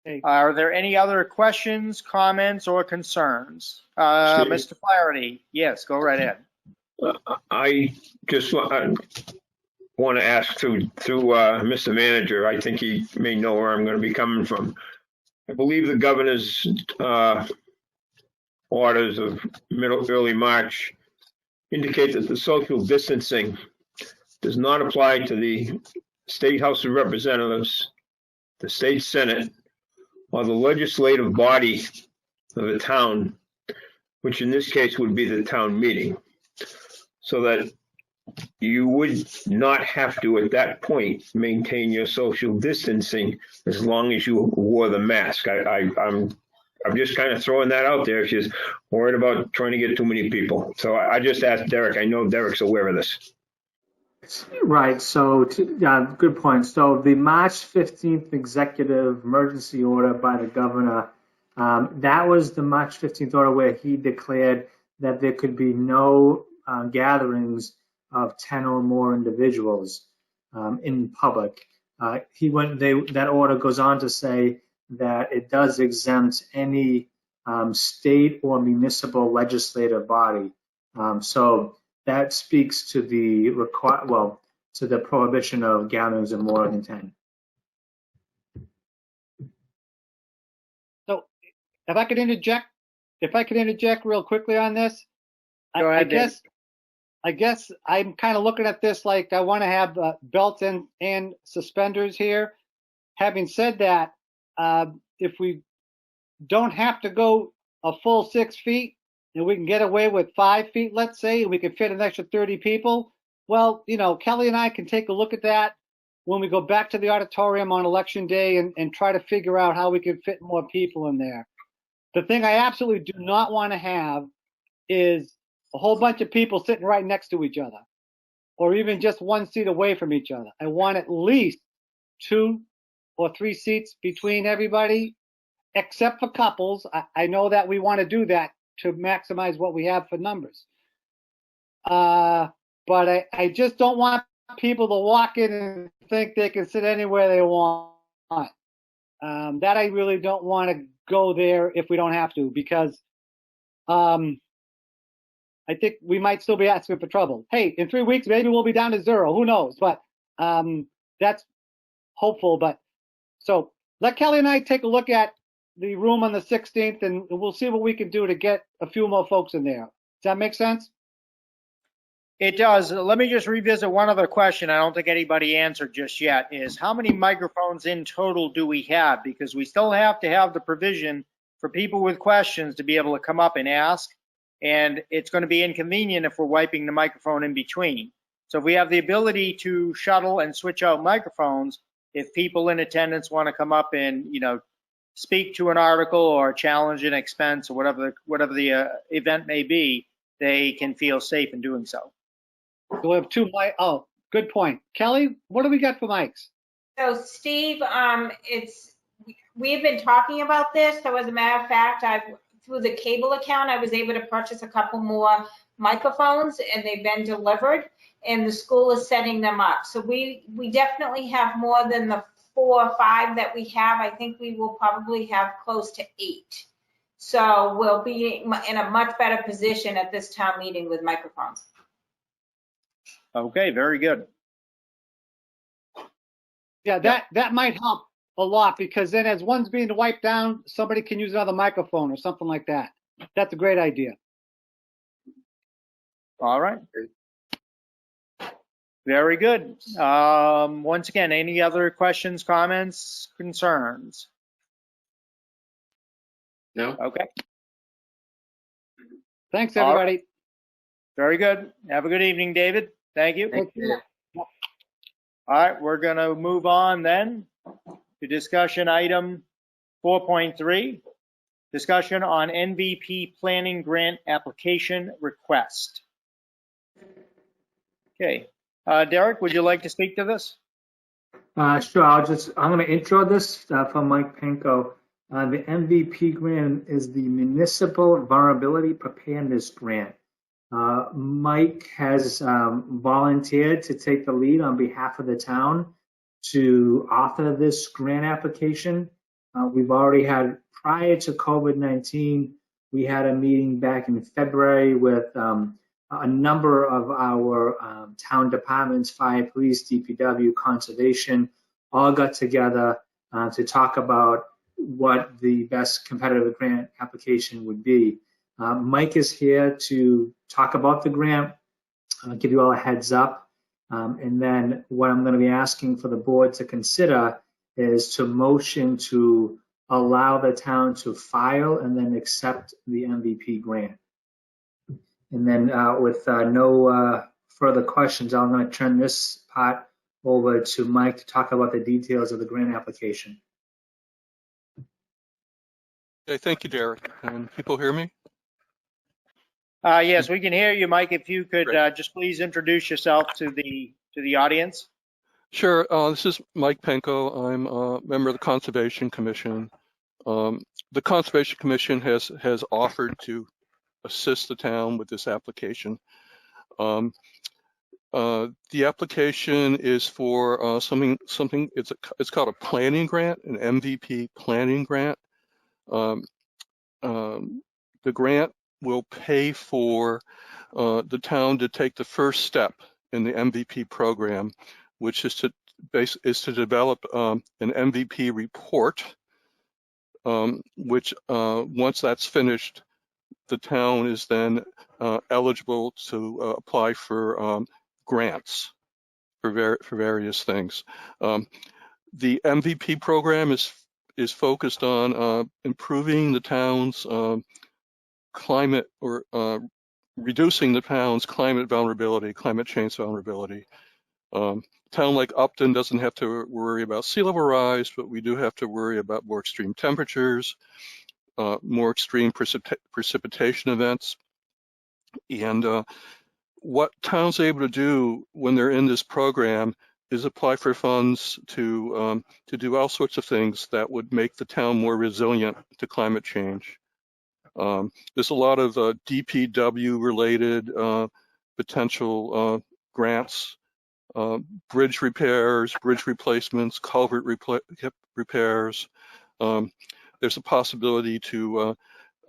Okay. Are there any other questions, comments, or concerns? Mr. Flaherty, yes, go right ahead. I just want to ask through Mr. Manager. I think he may know where I'm going to be coming from. I believe the governor's orders of early March indicate that the social distancing does not apply to the State House of Representatives, the State Senate, or the legislative body of the town, which in this case would be the town meeting, so that you would not have to, at that point, maintain your social distancing as long as you wore the mask. I'm just kind of throwing that out there if you're worried about trying to get too many people. So I just asked Derek. I know Derek's aware of this. Right. So, good point. So the March 15th executive emergency order by the governor, that was the March 15th order where he declared that there could be no gatherings of 10 or more individuals in public. That order goes on to say that it does exempt any state or municipal legislative body. So that speaks to the to the prohibition of gatherings of more than 10. So if I could interject real quickly on this, Go ahead, I guess I'm kind of looking at this like I want to have belts and suspenders here. Having said that, if we don't have to go a full 6 feet and we can get away with 5 feet, let's say, and we can fit an extra 30 people, well, you know, Kelly and I can take a look at that when we go back to the auditorium on election day and try to figure out how we can fit more people in there. The thing I absolutely do not want to have is a whole bunch of people sitting right next to each other, or even just 1 seat away from each other. I want at least 2 or 3 seats between everybody, except for couples. I know that we want to do that to maximize what we have for numbers. But I just don't want people to walk in and think they can sit anywhere they want. That I really don't want to go there if we don't have to, because I think we might still be asking for trouble. Hey, in 3 weeks, maybe we'll be down to 0. Who knows? But that's hopeful. But so let Kelly and I take a look at the room on the 16th, and we'll see what we can do to get a few more folks in there. Does that make sense? It does. Let me just revisit one other question I don't think anybody answered just yet, is how many microphones in total do we have? Because we still have to have the provision for people with questions to be able to come up and ask, and it's going to be inconvenient if we're wiping the microphone in between. So if we have the ability to shuttle and switch out microphones, if people in attendance want to come up and, you know, speak to an article or challenge an expense or whatever the event may be, they can feel safe in doing so. So we have 2 mics. Oh, good point. Kelly, what do we got for mics? So Steve, we've been talking about this. So as a matter of fact, through the cable account, I was able to purchase a couple more microphones, and they've been delivered, and the school is setting them up. So we definitely have more than the 4 or 5 that we have. I think we will probably have close to 8. So we'll be in a much better position at this town meeting with microphones. Okay, very good. Yeah, that might help a lot, because then as one's being wiped down, somebody can use another microphone or something like that. That's a great idea. All right. Very good. Once again, any other questions, comments, concerns? No? Okay. Thanks, All right. everybody. Very good. Have a good evening, David. Thank you. Thank you. All right, we're going to move on then to discussion item 4.3, discussion on MVP planning grant application request. Okay, Derek, would you like to speak to this? Sure. I'm going to intro this from Mike Panko. The MVP grant is the Municipal Vulnerability Preparedness Grant. Mike has volunteered to take the lead on behalf of the town to author this grant application. We've already had, prior to COVID-19, we had a meeting back in February with a number of our town departments, fire, police, DPW, conservation, all got together to talk about what the best competitive grant application would be. Mike is here to talk about the grant, give you all a heads up, and then what I'm going to be asking for the board to consider is to motion to allow the town to file and then accept the MVP grant. And then with no further questions, I'm going to turn this part over to Mike to talk about the details of the grant application. Okay, thank you, Derek. Can people hear me? Yes, we can hear you, Mike. If you could just please introduce yourself to the audience. Sure. This is Mike Panko. I'm a member of the Conservation Commission. The Conservation Commission has offered to assist the town with this application. The application is for something. It's called a planning grant, an MVP planning grant. The grant will pay for the town to take the first step in the MVP program, which is to develop an MVP report, which once that's finished, the town is then eligible to apply for grants for various things. The MVP program is focused on improving the town's climate, or reducing the town's climate vulnerability, climate change vulnerability. A town like Upton doesn't have to worry about sea level rise, but we do have to worry about more extreme temperatures, more extreme precipitation events. And what towns are able to do when they're in this program is apply for funds to do all sorts of things that would make the town more resilient to climate change. There's a lot of DPW related potential grants, bridge repairs, bridge replacements, culvert repairs. There's a possibility to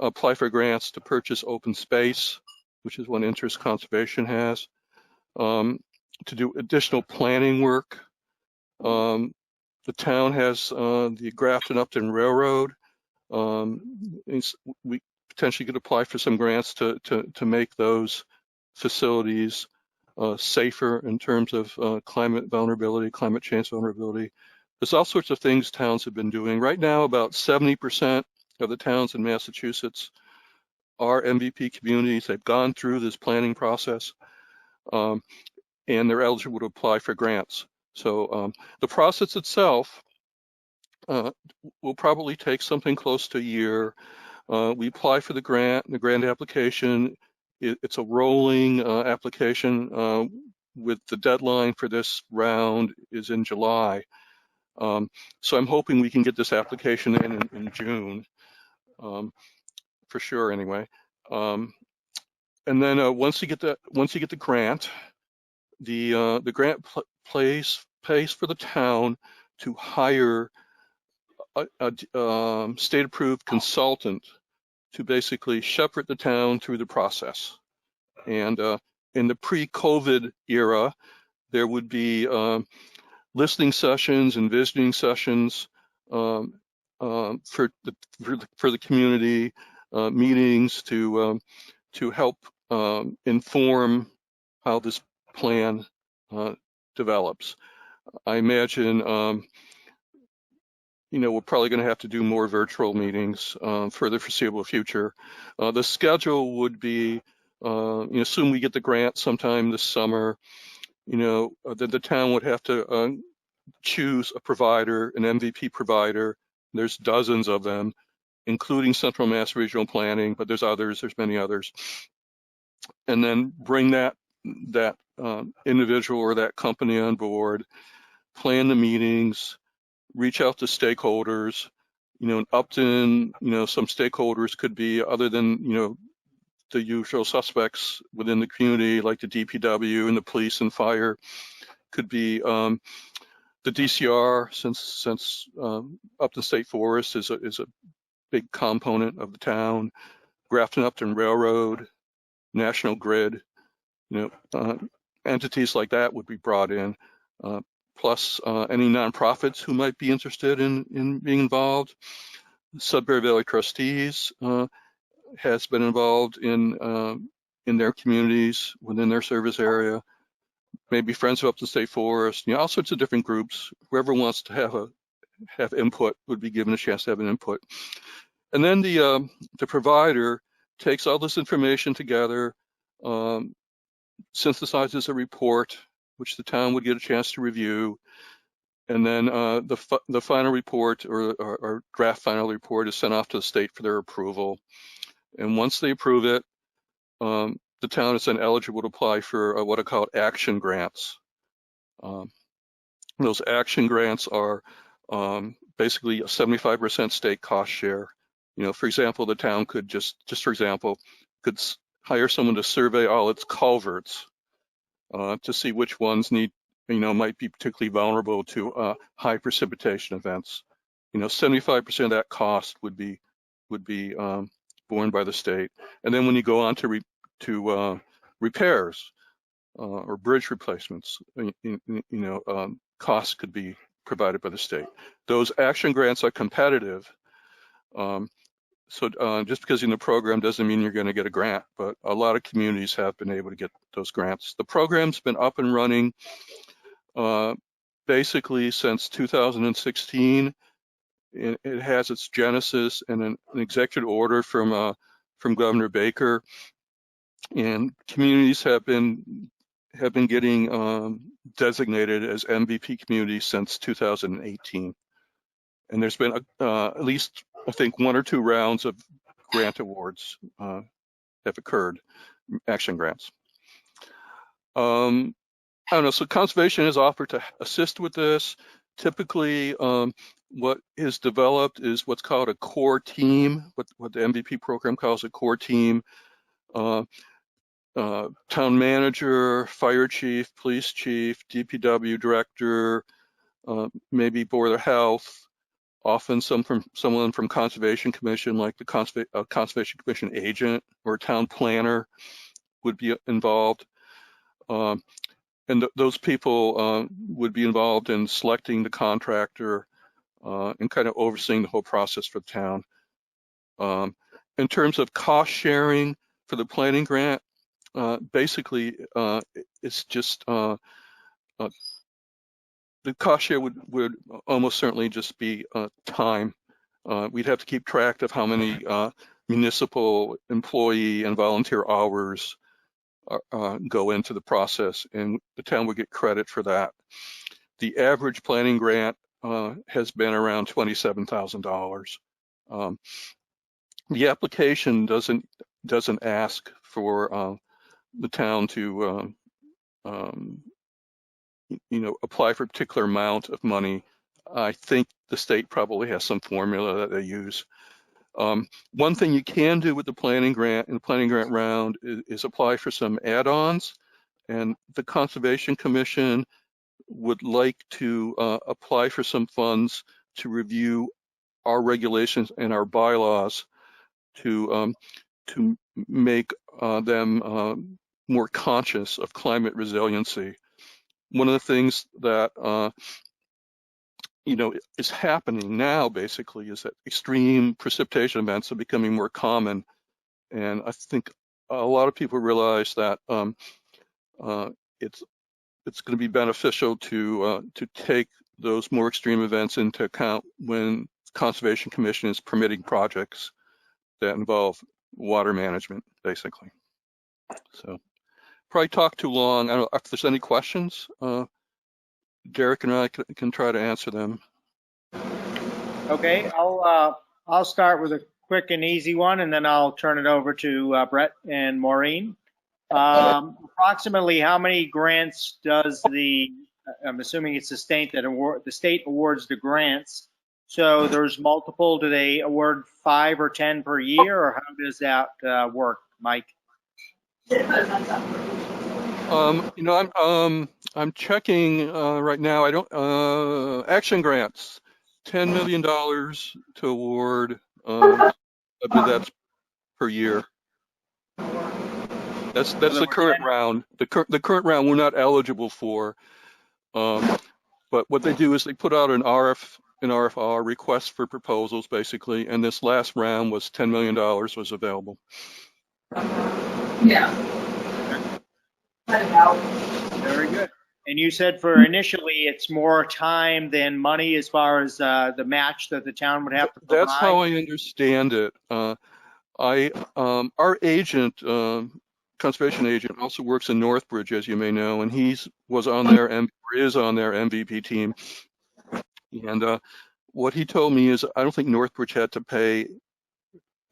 apply for grants to purchase open space, which is one interest conservation has, to do additional planning work. The town has the Grafton Upton Railroad. We potentially could apply for some grants to make those facilities safer in terms of climate vulnerability, climate change vulnerability. There's all sorts of things towns have been doing. Right now, about 70% of the towns in Massachusetts are MVP communities. They've gone through this planning process, and they're eligible to apply for grants. So the process itself will probably take something close to a year. We apply for the grant application. It's a rolling application with the deadline for this round is in July. So I'm hoping we can get this application in June. for sure anyway. And then once you get the grant, the grant pays for the town to hire a state-approved consultant to basically shepherd the town through the process. And in the pre-COVID era, there would be listening sessions and visiting sessions for the community, meetings to help inform how this plan develops. I imagine we're probably going to have to do more virtual meetings for the foreseeable future. The schedule would be, assume we get the grant sometime this summer, then the town would have to choose a provider, an MVP provider. There's dozens of them, including Central Mass Regional Planning, but there's many others. And then bring that individual or that company on board, plan the meetings, reach out to stakeholders. In Upton, some stakeholders could be other than, the usual suspects within the community, like the DPW and the police and fire, could be the DCR, since Upton State Forest is a big component of the town, Grafton Upton Railroad, National Grid, entities like that would be brought in, plus any nonprofits who might be interested in being involved. Sudbury Valley Trustees has been involved in their communities within their service area. Maybe Friends of Upton State Forest, all sorts of different groups. Whoever wants to have input would be given a chance to have an input. And then the provider takes all this information together, synthesizes a report, which the town would get a chance to review, and then the final report or draft final report is sent off to the state for their approval. And once they approve it, the town is then eligible to apply for what are called action grants. Those action grants are basically a 75% state cost share. For example, the town could just for example, could hire someone to survey all its culverts to see which ones might be particularly vulnerable to high precipitation events. 75% of that cost would be borne by the state. And then when you go on to repairs or bridge replacements, costs could be provided by the state. Those action grants are competitive. So just because you're in the program doesn't mean you're going to get a grant, but a lot of communities have been able to get those grants. The program's been up and running basically since 2016. It has its genesis in an executive order from Governor Baker, and communities have been getting designated as MVP communities since 2018. And there's been at least, I think, 1 or 2 rounds of grant awards have occurred, action grants. I don't know, so conservation has offered to assist with this. Typically, what is developed is what's called a core team, what the MVP program calls a core team. Town manager, fire chief, police chief, DPW director, maybe board of health, often someone from Conservation Commission, like the Conservation Commission agent or town planner would be involved. And those people would be involved in selecting the contractor and kind of overseeing the whole process for the town. In terms of cost sharing for the planning grant, basically it's just the cost share would almost certainly just be time. We'd have to keep track of how many municipal employee and volunteer hours go into the process, and the town would get credit for that. The average planning grant has been around $27,000. The application doesn't ask for the town to apply for a particular amount of money. I think the state probably has some formula that they use. One thing you can do with the planning grant and the planning grant round is apply for some add-ons, and the Conservation Commission would like to apply for some funds to review our regulations and our bylaws to make them more conscious of climate resiliency. One of the things that is happening now basically is that extreme precipitation events are becoming more common, and I think a lot of people realize that it's going to be beneficial to take those more extreme events into account when the Conservation Commission is permitting projects that involve water management, basically. So probably talked too long. I don't know if there's any questions. Derek and I can try to answer them. Okay, I'll start with a quick and easy one, and then I'll turn it over to Brett and Maureen. Approximately how many grants does I'm assuming it's the state that awards the grants. So there's multiple. Do they award 5 or 10 per year, or how does that work, Mike? I'm checking right now. I don't action grants, $10 million to award. I believe that's per year. That's the current round. The current round we're not eligible for. But what they do is they put out an RFR, request for proposals, basically, and this last round was $10 million was available. Yeah. Very good. And you said for initially it's more time than money as far as the match that the town would have to provide? That's how I understand it. Our agent, conservation agent, also works in Northbridge, as you may know, and is on their MVP team. And what he told me is I don't think Northbridge had to pay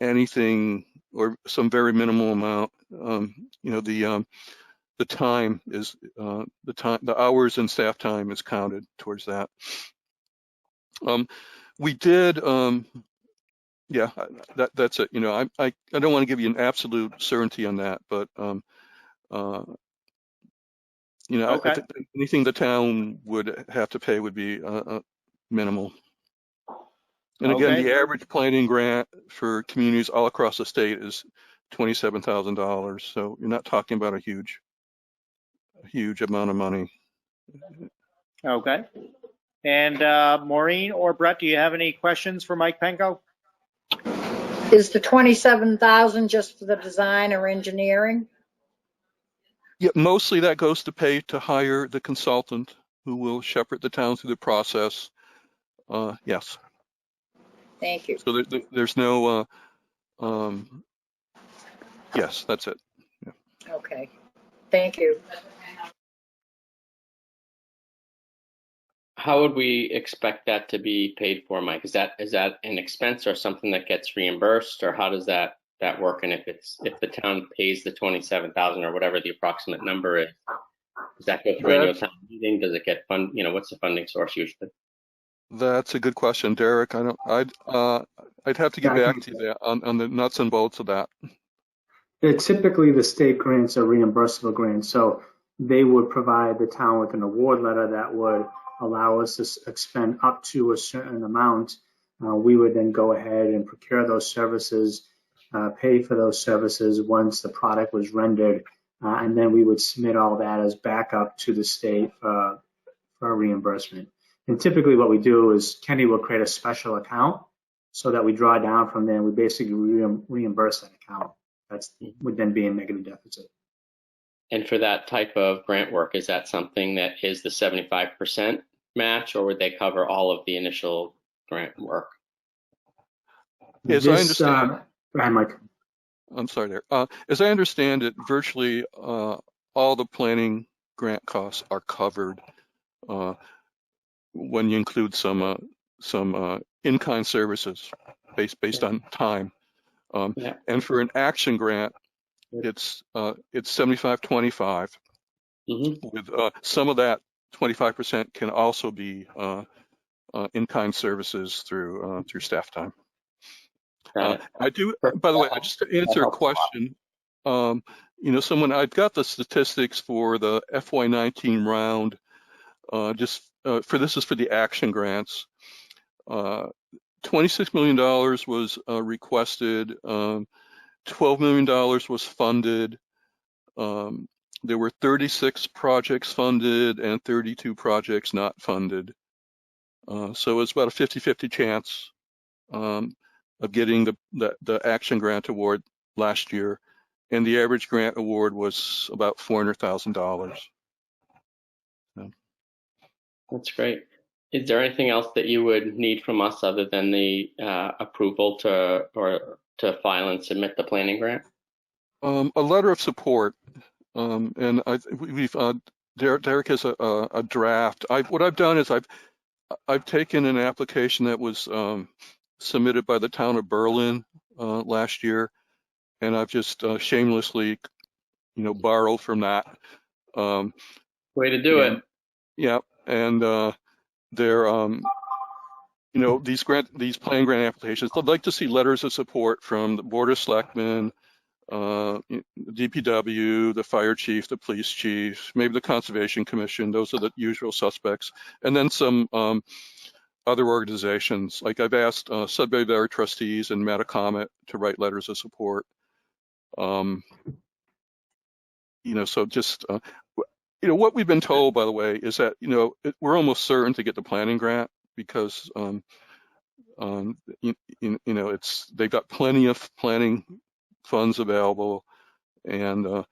anything or some very minimal amount. The time is the hours and staff time is counted towards that. We did. Yeah, that's it. I don't want to give you an absolute certainty on that, but Okay. I think anything the town would have to pay would be minimal. And again, Okay. the average planning grant for communities all across the state is $27,000. So you're not talking about a huge amount of money. Okay. And Maureen or Brett, do you have any questions for Mike Penko? Is the 27,000 just for the design or engineering? Yeah, mostly that goes to pay to hire the consultant who will shepherd the town through the process. Yes. Thank you. So there's no, yes, that's it. Yeah. Okay. Thank you. How would we expect that to be paid for, Mike? Is that an expense or something that gets reimbursed, or how does that work? And if the town pays the 27,000 or whatever the approximate number is, does that go through annual town meeting? Does it get fund? What's the funding source usually? That's a good question, Derek. I'd have to get back to you on the nuts and bolts of that. Typically, the state grants are reimbursable grants, so they would provide the town with an award letter that would allow us to expend up to a certain amount. We would then go ahead and procure those services, pay for those services once the product was rendered, and then we would submit all that as backup to the state for reimbursement. And typically what we do is Kenny will create a special account so that we draw down from there and we basically reimburse that account. That's would then be a negative deficit. And for that type of grant work, is that something that is the 75% match, or would they cover all of the initial grant work? As I understand, go ahead, Mike. I'm sorry there. As I understand it, virtually all the planning grant costs are covered when you include some in-kind services based on time. And for an action grant, it's 75-25. With some of that 25% can also be in-kind services through staff time. I do, by the way, just to answer a question, I've got the statistics for the FY19 round, this is for the action grants. $26 million was requested, $12 million was funded. There were 36 projects funded and 32 projects not funded. So it's about a 50-50 chance of getting the action grant award last year. And the average grant award was about $400,000. That's great. Is there anything else that you would need from us other than the approval to file and submit the planning grant? A letter of support, and Derek has a draft. What I've done is I've taken an application that was submitted by the town of Berlin last year, and I've just shamelessly, borrowed from that. Way to do it. Yeah, and they're these plan grant applications. I'd like to see letters of support from the Board of Selectmen, DPW, the fire chief, the police chief, maybe the Conservation Commission. Those are the usual suspects, and then some other organizations. Like I've asked Sudbury Trustees and Metacomet to write letters of support. So just what we've been told, by the way, is that we're almost certain to get the planning grant because they've got plenty of planning funds available, and a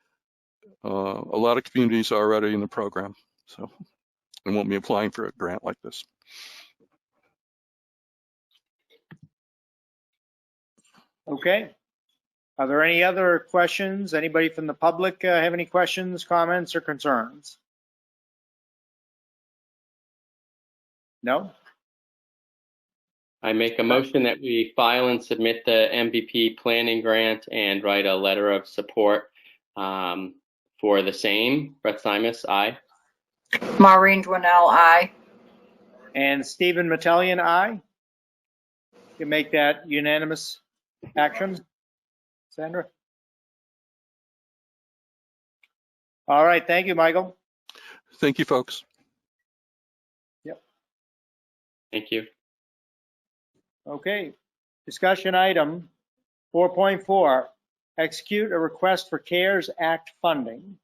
lot of communities are already in the program, so they won't be applying for a grant like this. Okay. Are there any other questions? Anybody from the public have any questions, comments, or concerns? No? I make a motion that we file and submit the MVP planning grant and write a letter of support for the same. Brett Simus, aye. Maureen Dwinell, aye. And Stephen Metellian, aye. You can make that unanimous action, Sandra? All right, thank you, Michael. Thank you, folks. Yep. Thank you. Okay, discussion item 4.4, execute a request for CARES Act funding.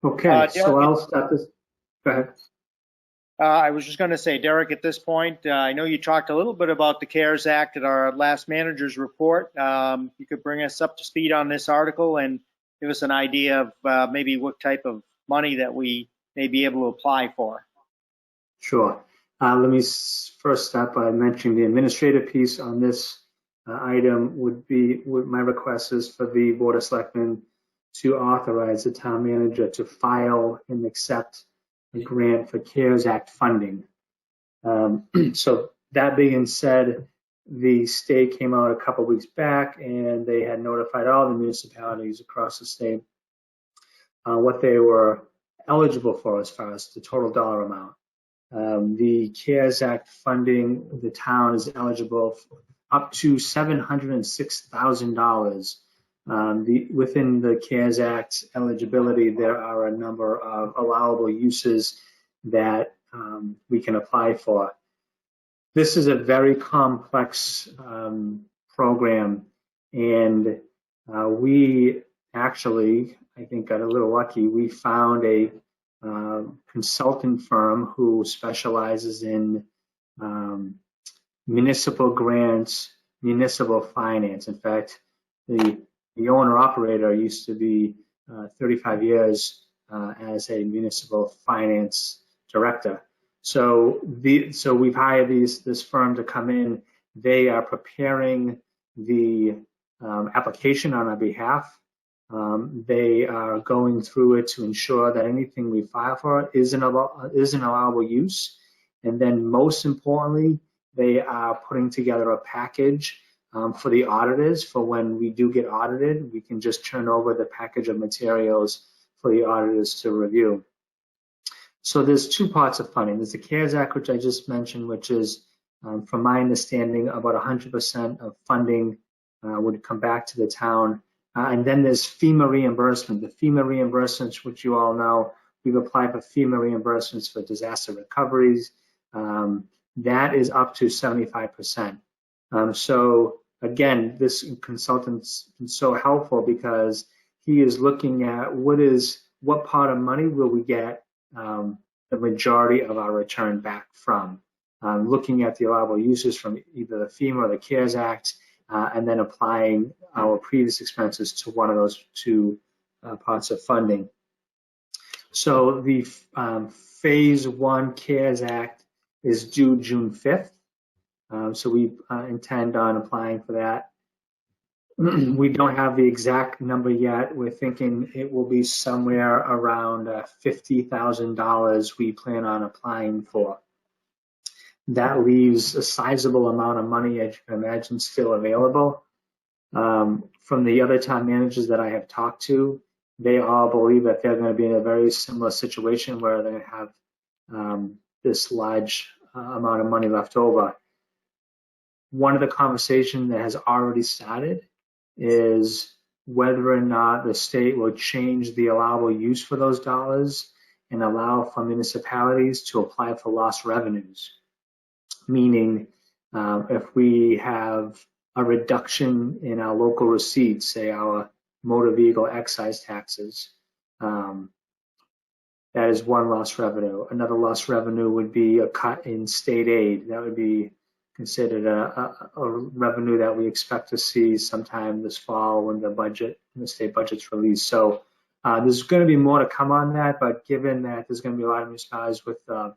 Okay, so I'll start this. Go ahead. I was just going to say, Derek, at this point, I know you talked a little bit about the CARES Act at our last manager's report. You could bring us up to speed on this article and give us an idea of maybe what type of money that we may be able to apply for. Sure. Let me first start by mentioning the administrative piece on this item my request is for the Board of Selectmen to authorize the town manager to file and accept a grant for CARES Act funding. So that being said, the state came out a couple weeks back and they had notified all the municipalities across the state what they were eligible for as far as the total dollar amount. The CARES Act funding, the town is eligible for up to $706,000. Within the CARES Act eligibility, there are a number of allowable uses that we can apply for. This is a very complex program, and we actually, I think, got a little lucky. We found a consultant firm who specializes in municipal grants, municipal finance. In fact, the owner-operator used to be 35 years as a municipal finance director. So we've hired this firm to come in. They are preparing the application on our behalf. They are going through it to ensure that anything we file for is an allowable use. And then most importantly, they are putting together a package for the auditors. For when we do get audited, we can just turn over the package of materials for the auditors to review. So there's two parts of funding. There's the CARES Act, which I just mentioned, which is From my understanding, about 100% of funding would come back to the town. And then there's FEMA reimbursement. The FEMA reimbursements, which you all know, we've applied for FEMA reimbursements for disaster recoveries. That is up to 75%. So again, this consultant's been so helpful because he is looking at what part of money will we get the majority of our return back from. Looking at the allowable uses from either the FEMA or the CARES Act, and then applying our previous expenses to one of those two parts of funding. So the Phase 1 CARES Act is due June 5th. So we intend on applying for that. We don't have the exact number yet. We're thinking it will be somewhere around $50,000 we plan on applying for. That leaves a sizable amount of money, as you can imagine, still available. From the other town managers that I have talked to, they all believe that they're going to be in a very similar situation where they're going to have this large amount of money left over. One of the conversations that has already started is whether or not the state will change the allowable use for those dollars and allow for municipalities to apply for lost revenues. Meaning, if we have a reduction in our local receipts, say our motor vehicle excise taxes, that is one lost revenue. Another lost revenue would be a cut in state aid. That would be considered a revenue that we expect to see sometime this fall when the state budget's released. So there's going to be more to come on that, but given that there's going to be a lot of municipalities with a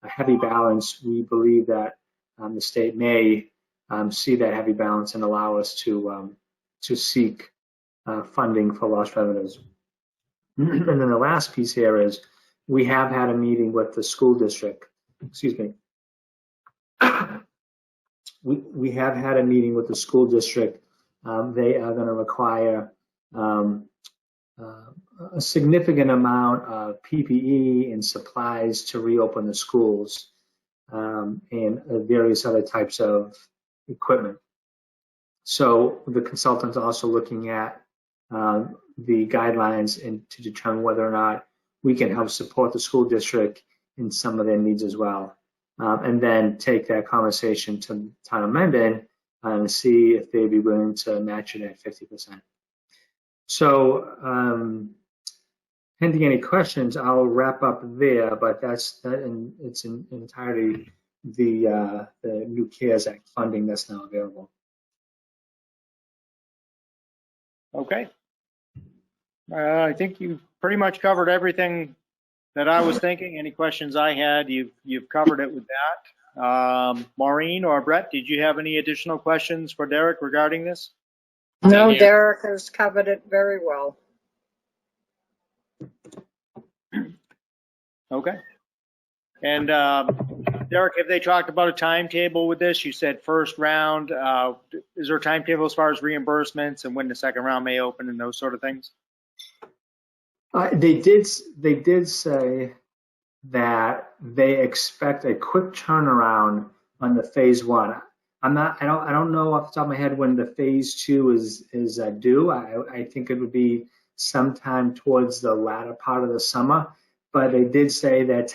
heavy balance, we believe that the state may see that heavy balance and allow us to seek funding for lost revenues. And then the last piece here is we have had a meeting with the school district. Excuse me. We have had a meeting with the school district. They are going to require a significant amount of PPE and supplies to reopen the schools, and various other types of equipment. So the consultant's also looking at the guidelines and to determine whether or not we can help support the school district in some of their needs as well. And then take that conversation to town of Mendon and see if they'd be willing to match it at 50%. So pending any questions, I'll wrap up there, but that's it's in entirety the new CARES Act funding that's now available. Okay. I think you've pretty much covered everything that I was thinking. Any questions I had, you've covered it with that. Maureen or Brett, did you have any additional questions for Derek regarding this? No, Derek has covered it very well. Okay. And Derek, have they talked about a timetable with this? You said first round. Is there a timetable as far as reimbursements and when the second round may open and those sort of things? They did say that they expect a quick turnaround on the Phase 1. I don't know off the top of my head when the Phase 2 is due. I think it would be sometime towards the latter part of the summer. But they did say that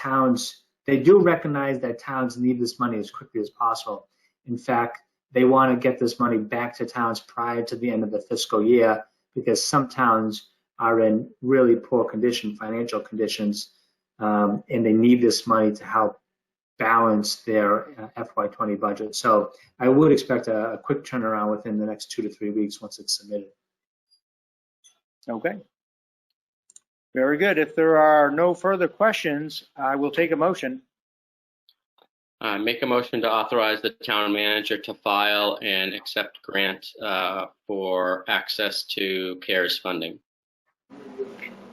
they do recognize that towns need this money as quickly as possible. In fact, they want to get this money back to towns prior to the end of the fiscal year because some towns are in really poor condition, financial conditions, and they need this money to help balance their FY20 budget. So I would expect a quick turnaround within the next 2 to 3 weeks once it's submitted. Okay. Very good. If there are no further questions, I will take a motion. Make a motion to authorize the town manager to file and accept grant for access to CARES funding.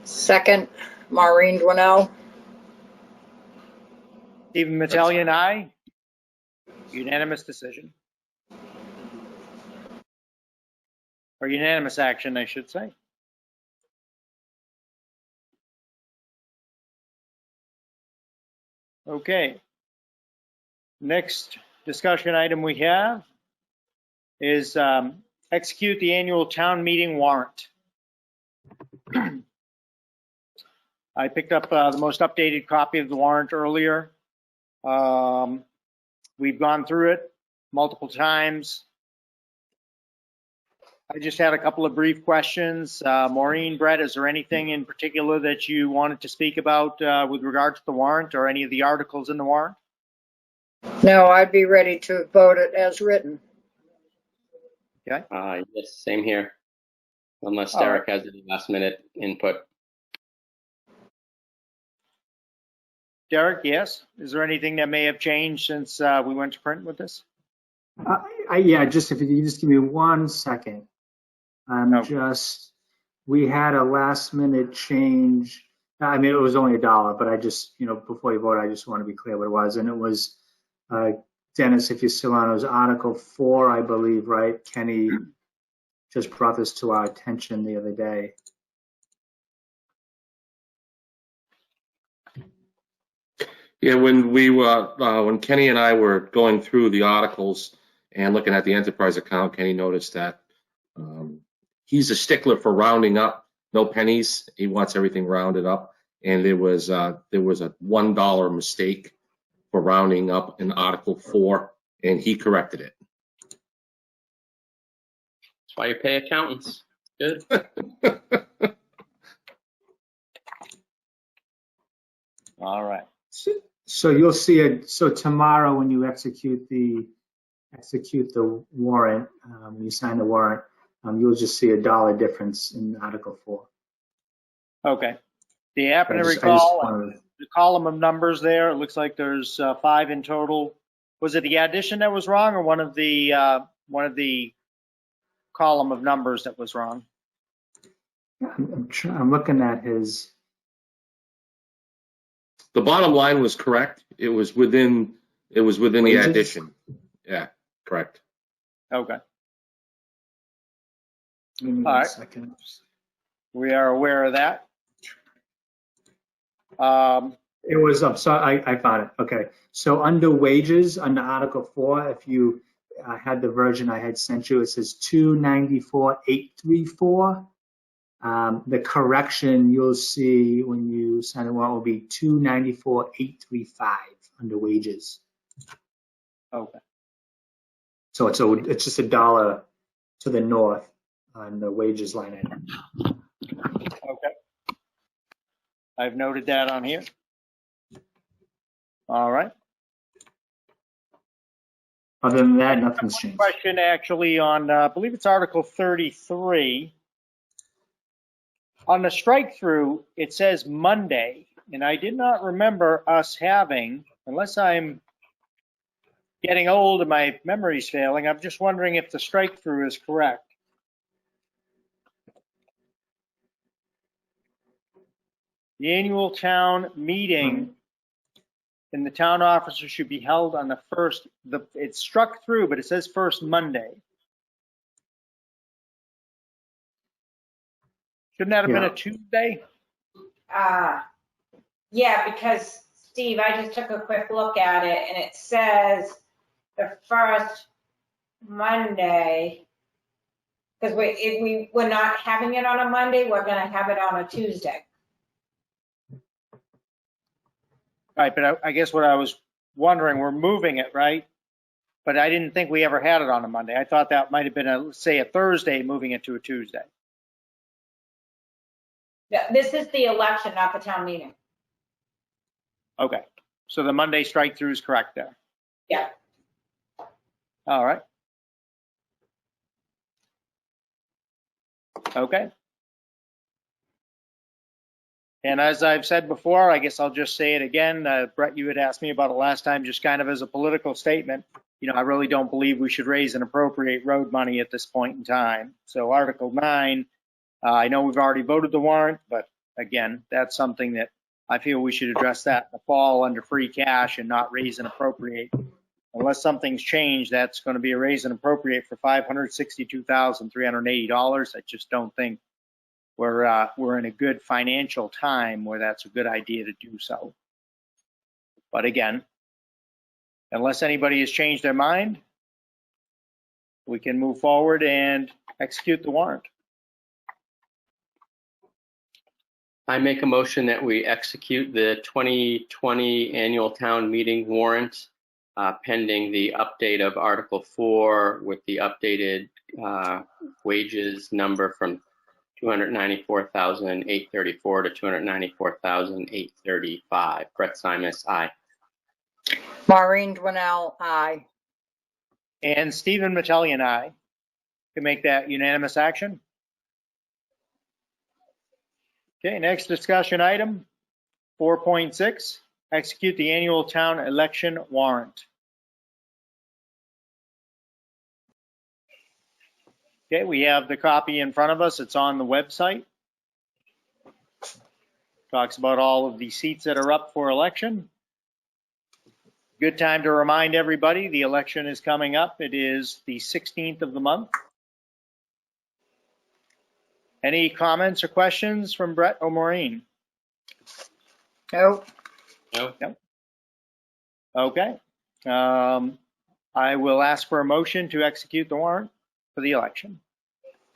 Second, Maureen Dwinell. Stephen Metellian, aye. Unanimous decision. Or unanimous action, I should say. Okay. Next discussion item we have is execute the annual town meeting warrant. I picked up the most updated copy of the warrant earlier. We've gone through it multiple times. I just had a couple of brief questions. Maureen, Brett, is there anything in particular that you wanted to speak about with regard to the warrant or any of the articles in the warrant? No, I'd be ready to vote it as written. Okay. Yes, same here. Unless All Derek has any last minute input. Derek, yes. Is there anything that may have changed since we went to print with this? Yeah, just if you just give me 1 second. We had a last minute change. I mean, it was only $1, but I just, before you vote, I just want to be clear what it was. And it was, Dennis, if you're still on, it was Article 4, I believe, right? Kenny just brought this to our attention the other day. Yeah, when Kenny and I were going through the articles and looking at the enterprise account, Kenny noticed that he's a stickler for rounding up, no pennies. He wants everything rounded up, and there was a $1 mistake for rounding up in Article 4, and he corrected it. That's why you pay accountants. Good. All right. So you'll see it. So tomorrow, when you execute the warrant, you sign the warrant, you'll just see $1 difference in Article 4. Okay. Do you happen to recall the column of numbers there? It looks like there's 5 in total. Was it the addition that was wrong, or one of the column of numbers that was wrong? I'm looking at his. The bottom line was correct. It was within the addition. Yeah, correct. Okay. Give me All right. 1 second. We are aware of that. It was up. So I found it. Okay. So under wages, under Article 4, if you had the version I had sent you, it says 294,834. The correction you'll see when you sign the warrant will be 294,835 under wages. Okay. So it's just $1 to the north on the wages line item. Okay. I've noted that on here. All right. Other than that, nothing's changed. Question actually on, I believe it's Article 33. On the strike through, it says Monday, and I did not remember us having, unless I'm getting old and my memory's failing, I'm just wondering if the strike through is correct. The annual town meeting in the town offices should be held on the first, it's struck through, but it says first Monday. Shouldn't that have been a Tuesday? Yeah, because Steve, I just took a quick look at it and it says the first Monday, because we're not having it on a Monday, we're going to have it on a Tuesday. Right, but I guess what I was wondering, we're moving it, right? But I didn't think we ever had it on a Monday. I thought that might have been, say, a Thursday, moving it to a Tuesday. Yeah, this is the election, not the town meeting. Okay, so the Monday strike through is correct there. Yeah. All right. Okay. And as I've said before, I guess I'll just say it again. Brett, you had asked me about it last time, just kind of as a political statement. I really don't believe we should raise and appropriate road money at this point in time. So Article 9, I know we've already voted the warrant, but again, that's something that I feel we should address that in the fall under free cash and not raise and appropriate. Unless something's changed, that's going to be a raise and appropriate for $562,380. I just don't think we're in a good financial time where that's a good idea to do so. But again, Unless anybody has changed their mind, we can move forward and execute the warrant. I make a motion that we execute the 2020 annual town meeting warrant pending the update of Article 4 with the updated wages number from $294,834 to $294,835. Brett Simus, aye. Maureen Dwinell, aye. And Stephen Mattelli and I can make that unanimous action. Okay, next discussion item, 4.6, execute the annual town election warrant. Okay, we have the copy in front of us. It's on the website. Talks about all of the seats that are up for election. Good time to remind everybody, the election is coming up. It is the 16th of the month. Any comments or questions from Brett or Maureen? Nope. No. Nope. Okay. I will ask for a motion to execute the warrant for the election.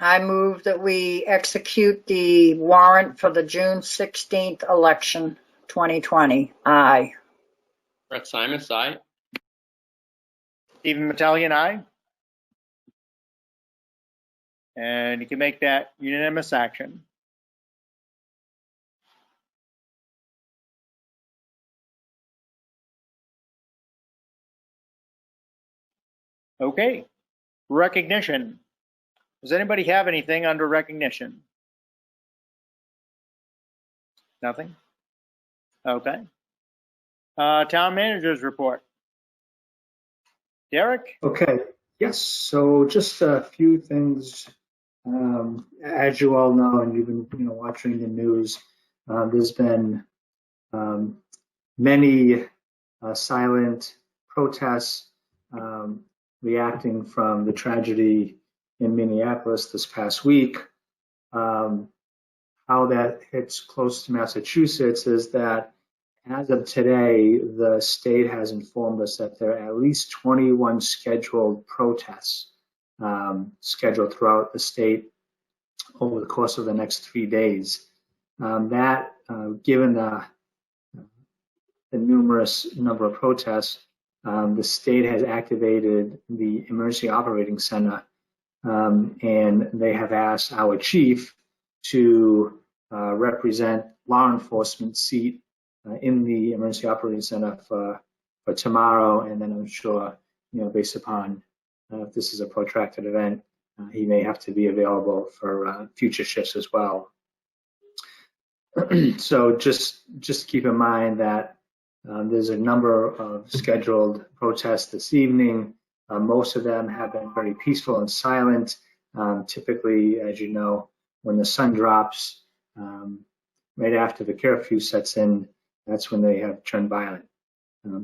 I move that we execute the warrant for the June 16th election, 2020. Aye. Brett Simus, aye. Stephen Mattelli and I. And you can make that unanimous action. Okay, recognition. Does anybody have anything under recognition? Nothing? Okay. Town managers report. Derek? Okay, yes, so just a few things. As you all know, and you've been watching the news, there's been many silent protests reacting from the tragedy in Minneapolis this past week. How that hits close to Massachusetts is that as of today, the state has informed us that there are at least 21 scheduled protests scheduled throughout the state over the course of the next 3 days. Given the numerous number of protests, the state has activated the Emergency Operating Center, and they have asked our chief to represent law enforcement seat in the Emergency Operating Center for tomorrow, and then I'm sure, based upon if this is a protracted event, he may have to be available for future shifts as well. So just keep in mind that there's a number of scheduled protests this evening. Most of them have been very peaceful and silent. Typically, as you know, when the sun drops, right after the curfew sets in, that's when they have turned violent.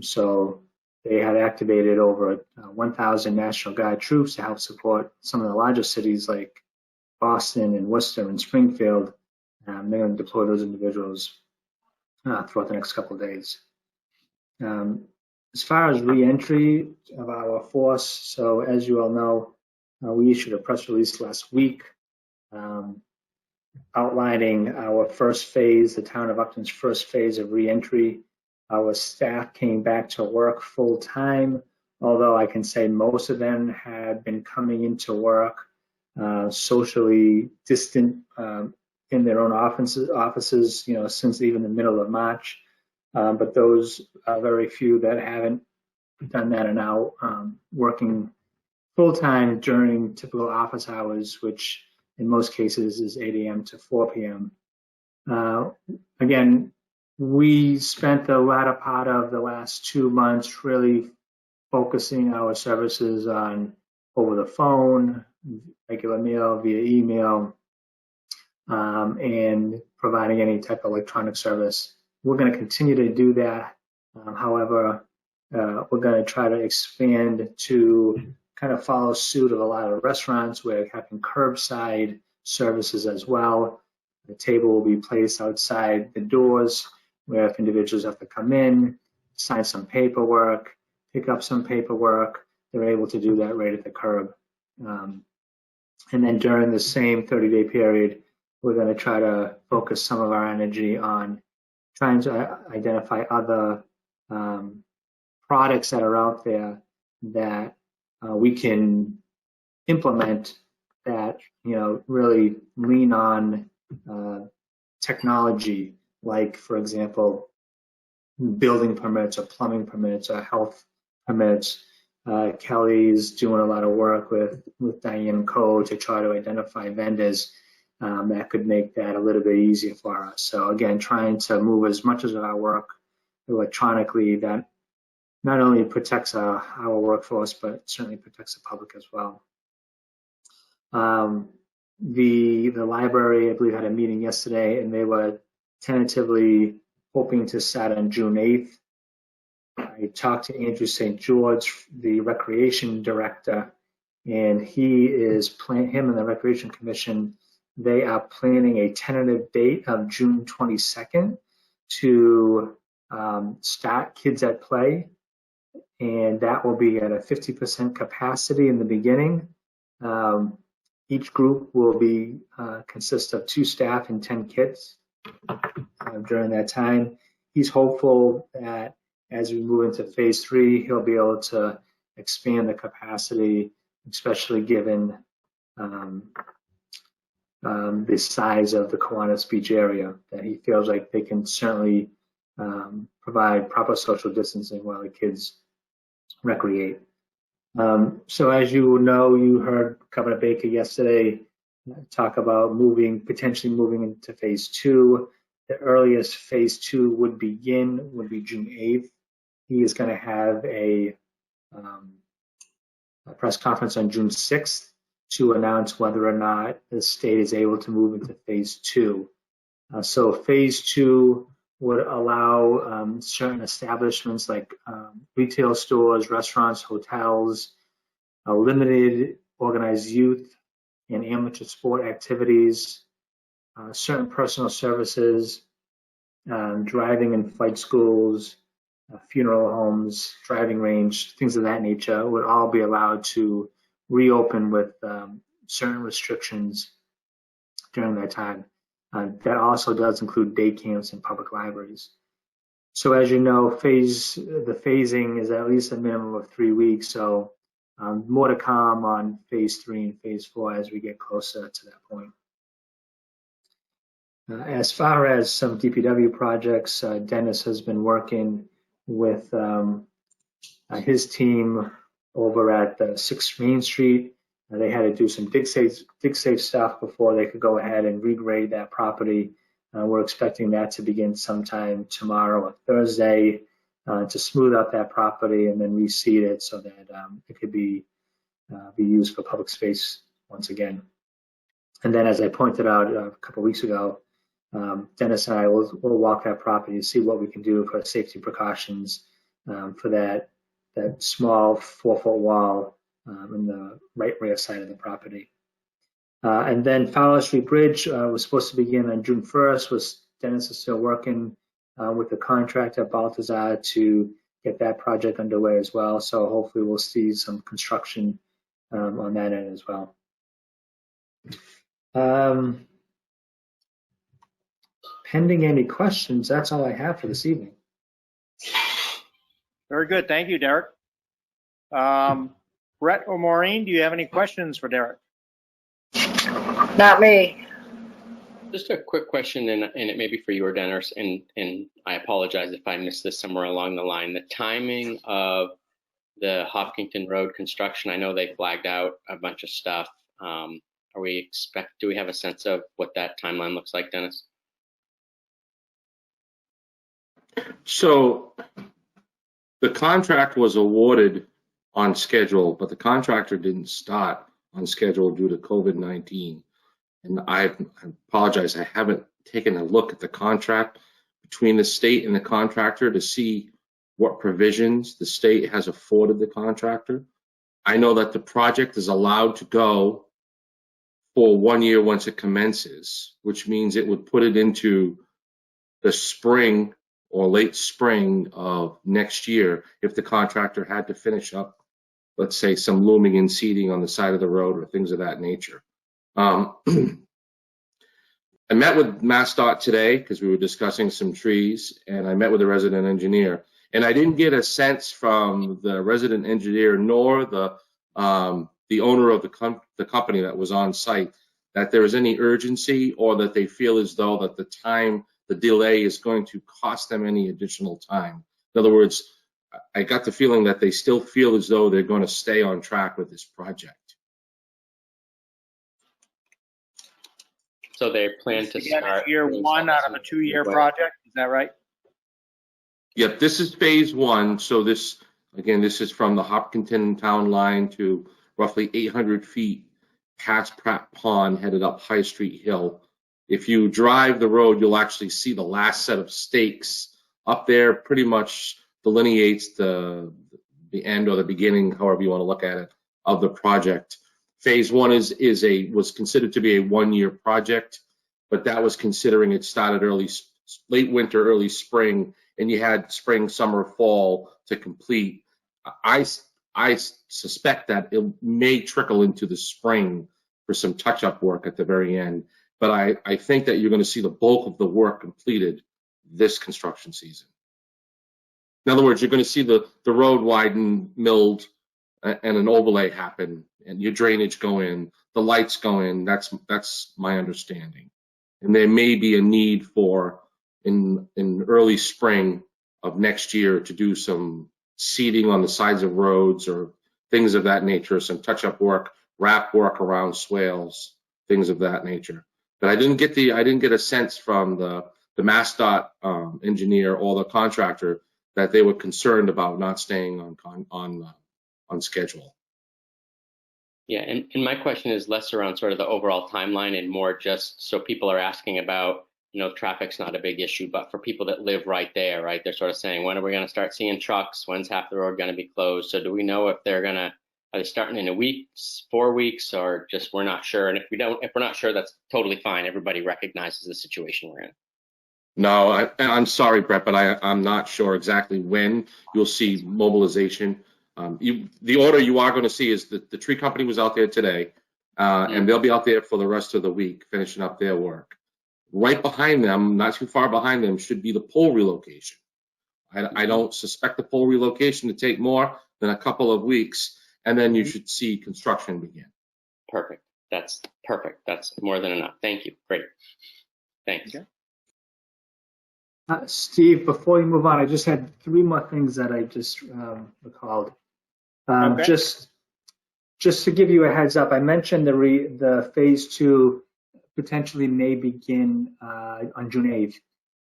So they had activated over 1,000 National Guard troops to help support some of the larger cities like Boston and Worcester and Springfield. They're going to deploy those individuals throughout the next couple of days. As far as re-entry of our force, so as you all know, we issued a press release last week outlining our first phase, the town of Upton's first phase of re-entry. Our staff came back to work full time, although I can say most of them had been coming into work socially distant in their own offices, since even the middle of March. But those very few that haven't done that are now working full time during typical office hours, which in most cases is 8 a.m. to 4 p.m. Again, we spent the latter part of the last 2 months really focusing our services on over the phone, regular mail, via email, and providing any type of electronic service. We're going to continue to do that. However, we're going to try to expand to kind of follow suit of a lot of restaurants. We're having curbside services as well. The table will be placed outside the doors where if individuals have to come in, sign some paperwork, pick up some paperwork, they're able to do that right at the curb. And then during the same 30-day period, we're going to try to focus some of our energy on trying to identify other products that are out there that we can implement that, really lean on technology, like, for example, building permits or plumbing permits or health permits. Kelly's doing a lot of work with Diane Co. to try to identify vendors that could make that a little bit easier for us. So again, trying to move as much of our work electronically that not only protects our workforce, but certainly protects the public as well. The library, I believe, had a meeting yesterday, and they were tentatively hoping to start on June 8th. I talked to Andrew St. George, the recreation director, and him and the Recreation Commission, they are planning a tentative date of June 22nd to start Kids at Play, and that will be at a 50% capacity in the beginning. Each group will be consist of 2 staff and 10 kids during that time. He's hopeful that as we move into phase 3, he'll be able to expand the capacity, especially given the size of the Kiwanis Beach area, that he feels like they can certainly provide proper social distancing while the kids recreate. So as you know, you heard Governor Baker yesterday talk about potentially moving into phase 2. The earliest phase 2 would be June 8th. He is going to have a press conference on June 6th to announce whether or not the state is able to move into phase 2. So phase 2 would allow certain establishments like retail stores, restaurants, hotels, limited organized youth and amateur sport activities, certain personal services, driving and flight schools, funeral homes, driving range, things of that nature would all be allowed to reopen with certain restrictions during that time. That also does include day camps and public libraries. So as you know, the phasing is at least a minimum of 3 weeks. So more to come on phase 3 and phase 4 as we get closer to that point. As far as some DPW projects, Dennis has been working with his team over at 6 Main Street. They had to do some dig safe stuff before they could go ahead and regrade that property. We're expecting that to begin sometime tomorrow or Thursday to smooth out that property and then reseed it so that it could be used for public space once again. And then, as I pointed out a couple of weeks ago, Dennis and I will walk that property to see what we can do for safety precautions for that small 4-foot wall in the right rear side of the property. And then Fowler Street Bridge was supposed to begin on June 1st. Dennis is still working with the contractor, Baltazar, to get that project underway as well. So hopefully we'll see some construction on that end as well. Pending any questions, that's all I have for this evening. Very good. Thank you, Derek. Brett or Maureen, do you have any questions for Derek? Not me. Just a quick question, and it may be for you or Dennis, and I apologize if I missed this somewhere along the line. The timing of the Hopkinton Road construction, I know they flagged out a bunch of stuff. Do we have a sense of what that timeline looks like, Dennis? So the contract was awarded on schedule, but the contractor didn't start on schedule due to COVID-19. And I apologize, I haven't taken a look at the contract between the state and the contractor to see what provisions the state has afforded the contractor. I know that the project is allowed to go for 1 year once it commences, which means it would put it into the spring or late spring of next year if the contractor had to finish up, let's say, some looming and seeding on the side of the road or things of that nature. I met with MassDOT today because we were discussing some trees, and I met with the resident engineer. And I didn't get a sense from the resident engineer nor the owner of the company that was on site that there is any urgency or that they feel as though that the delay is going to cost them any additional time. In other words, I got the feeling that they still feel as though they're going to stay on track with this project. So they plan to start year one out of a 2-year project. Is that right? Yep, this is phase 1. So this is from the Hopkinton town line to roughly 800 feet past Pratt Pond, headed up High Street Hill. If you drive the road, you'll actually see the last set of stakes up there. Pretty much delineates the end or the beginning, however you want to look at it, of the project. Phase 1 was considered to be a 1-year project, but that was considering it started late winter, early spring, and you had spring, summer, fall to complete. I suspect that it may trickle into the spring for some touch-up work at the very end, but I think that you're going to see the bulk of the work completed this construction season. In other words, you're going to see the road widen, milled, and an overlay happen, and your drainage go in, the lights go in. That's my understanding. And there may be a need for, in early spring of next year, to do some seeding on the sides of roads or things of that nature, some touch-up work, wrap work around swales, things of that nature. But I didn't get a sense from the MassDOT engineer or the contractor that they were concerned about not staying on schedule. Yeah, and my question is less around sort of the overall timeline and more just so people are asking about, traffic's not a big issue, but for people that live right there, right, they're sort of saying, when are we going to start seeing trucks? When's half the road going to be closed? So do we know if are they starting in a week, 4 weeks, or just we're not sure? And if we're not sure, that's totally fine. Everybody recognizes the situation we're in. No, I'm sorry, Brett, but I'm not sure exactly when you'll see mobilization. The order you are going to see is that the tree company was out there today, and they'll be out there for the rest of the week finishing up their work. Right behind them, not too far behind them, should be the pole relocation. I don't suspect the pole relocation to take more than a couple of weeks, and then you should see construction begin. Perfect. That's perfect. That's more than enough. Thank you. Great. Thanks. Okay. Steve, before you move on, I just had 3 more things that I just recalled. Okay. Just to give you a heads up, I mentioned the phase 2 potentially may begin on June 8th,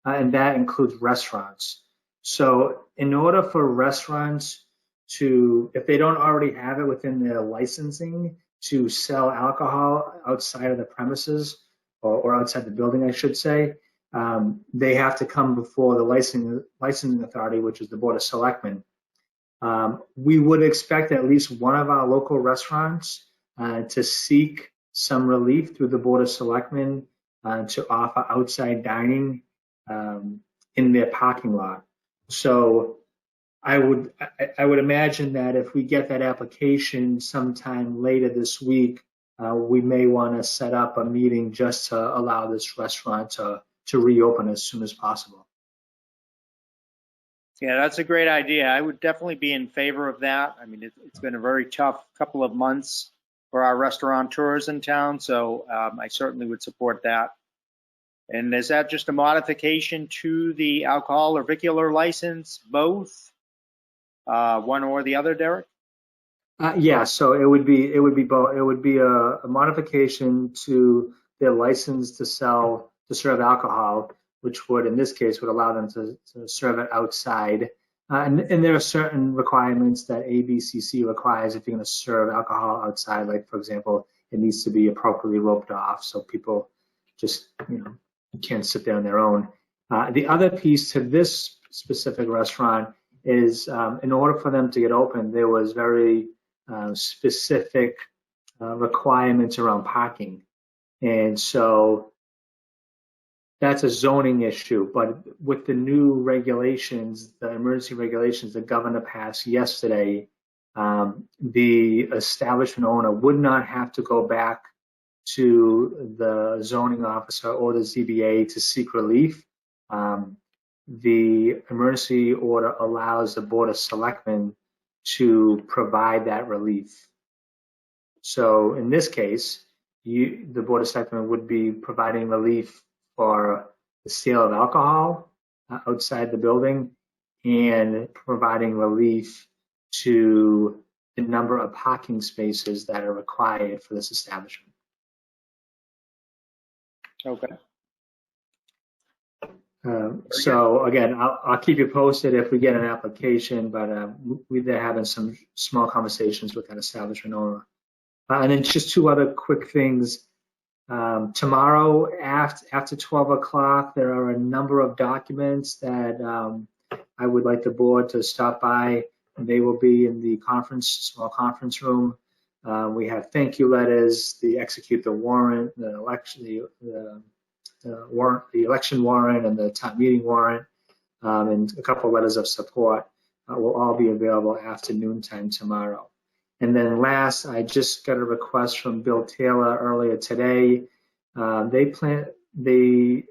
and that includes restaurants. So in order for restaurants to, if they don't already have it within their licensing to sell alcohol outside of the premises or outside the building, I should say, they have to come before the licensing authority, which is the Board of Selectmen. We would expect at least one of our local restaurants to seek some relief through the Board of Selectmen to offer outside dining in their parking lot. So I would imagine that if we get that application sometime later this week, we may want to set up a meeting just to allow this restaurant to reopen as soon as possible. Yeah, that's a great idea. I would definitely be in favor of that. I mean, it's been a very tough couple of months for our restaurateurs in town, so I certainly would support that. And is that just a modification to the alcohol or vicular license, both, one or the other, Derek? Yeah, so it would be both. It would be a modification to their license to serve alcohol, which would, in this case, would allow them to serve it outside. And there are certain requirements that ABCC requires if you're going to serve alcohol outside. Like, for example, it needs to be appropriately roped off so people just, can't sit there on their own. The other piece to this specific restaurant is in order for them to get open, there was very specific requirements around parking. And so that's a zoning issue. But with the new regulations, the emergency regulations the governor passed yesterday, the establishment owner would not have to go back to the zoning officer or the ZBA to seek relief. The emergency order allows the Board of Selectmen to provide that relief. So in this case, the Board of Selectmen would be providing relief for the sale of alcohol outside the building and providing relief to the number of parking spaces that are required for this establishment. Okay. So again, I'll keep you posted if we get an application, but we've been having some small conversations with that establishment owner. And then just two other quick things. Tomorrow after 12 o'clock, there are a number of documents that I would like the board to stop by, and they will be in the small conference room. We have thank you letters, the execute the warrant, the election, warrant, the election warrant, and the town meeting warrant, and a couple of letters of support will all be available after noontime tomorrow. And then last, I just got a request from Bill Taylor earlier today. The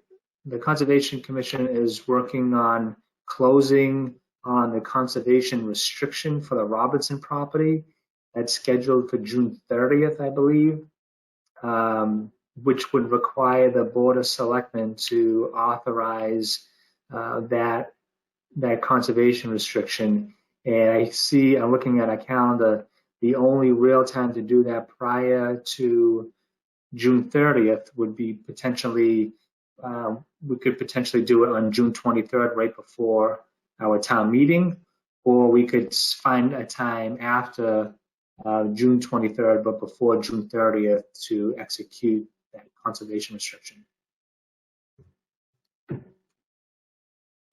Conservation Commission is working on closing on the conservation restriction for the Robertson property. That's scheduled for June 30th, I believe, which would require the Board of Selectmen to authorize that conservation restriction. And I'm looking at a calendar, the only real time to do that prior to June 30th would be potentially, we could potentially do it on June 23rd, right before our town meeting, or we could find a time after June 23rd, but before June 30th to execute that conservation restriction.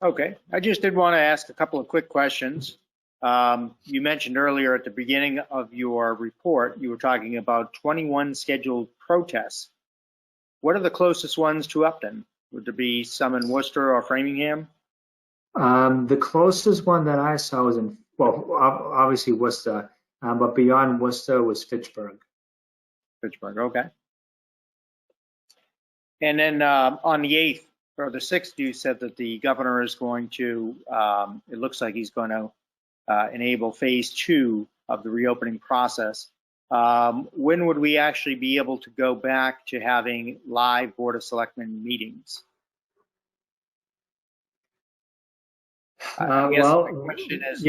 Okay, I just did want to ask a couple of quick questions. You mentioned earlier at the beginning of your report, you were talking about 21 scheduled protests. What are the closest ones to Upton? Would there be some in Worcester or Framingham? The closest one that I saw was obviously Worcester, but beyond Worcester was Fitchburg. Fitchburg, okay. And then on the 8th or the 6th, you said that the governor is going to, it looks like he's going to enable phase 2 of the reopening process. When would we actually be able to go back to having live Board of Selectmen meetings? I guess my question is,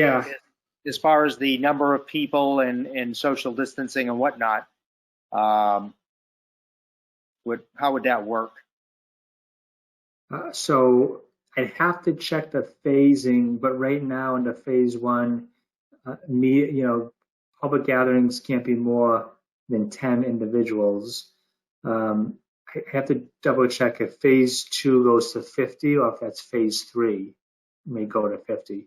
as far as the number of people and social distancing and whatnot, how would that work? So I'd have to check the phasing, but right now in the phase 1, public gatherings can't be more than 10 individuals. I have to double check if phase 2 goes to 50 or if that's phase 3 may go to 50.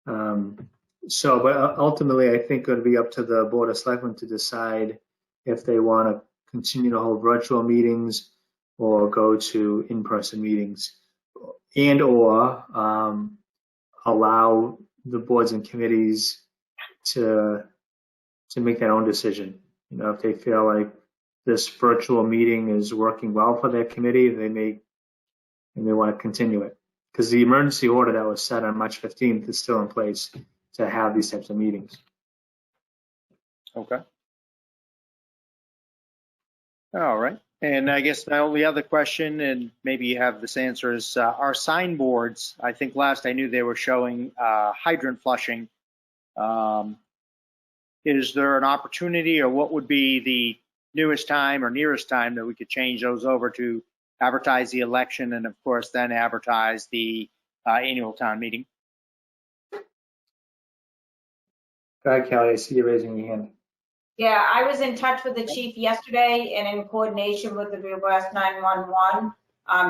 But ultimately, I think it would be up to the Board of Selectmen to decide if they want to continue to hold virtual meetings or go to in-person meetings, and or allow the boards and committees to make their own decision. If they feel like this virtual meeting is working well for their committee, they may want to continue it, because the emergency order that was set on March 15th is still in place to have these types of meetings. Okay. All right. And I guess my only other question, and maybe you have this answer, is our signboards. I think last I knew they were showing hydrant flushing. Is there an opportunity, or what would be the newest time or nearest time that we could change those over to advertise the election and, of course, then advertise the annual town meeting? Go ahead, Kelly. I see you raising your hand. Yeah, I was in touch with the chief yesterday, and in coordination with the Midwest 911,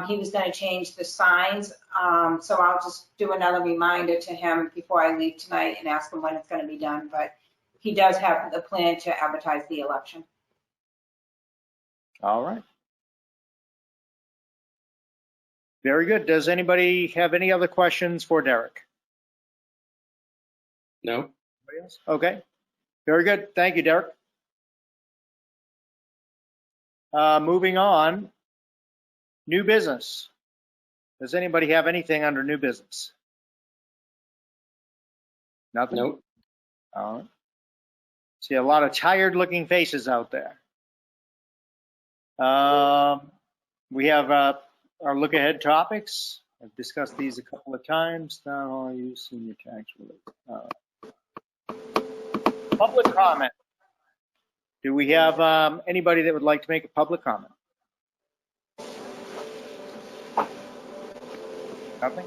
he was going to change the signs. So I'll just do another reminder to him before I leave tonight and ask him when it's going to be done. But he does have the plan to advertise the election. All right. Very good. Does anybody have any other questions for Derek? No? Anybody else? Okay. Very good. Thank you, Derek. Moving on, new business. Does anybody have anything under new business? Nothing? Nope. All right. See a lot of tired looking faces out there. We have our look ahead topics. I've discussed these a couple of times. Now I use senior tax relief. Public comment. Do we have anybody that would like to make a public comment? Nothing?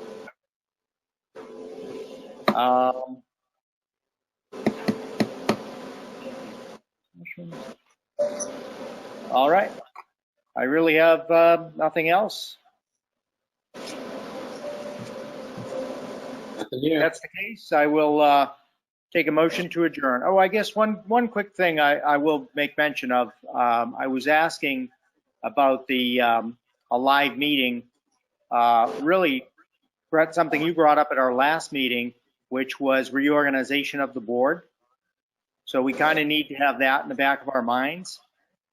All right. I really have nothing else. If that's the case, I will take a motion to adjourn. Oh, I guess one quick thing I will make mention of. I was asking about the a live meeting. Really, Brett, something you brought up at our last meeting, which was reorganization of the board. So we kind of need to have that in the back of our minds.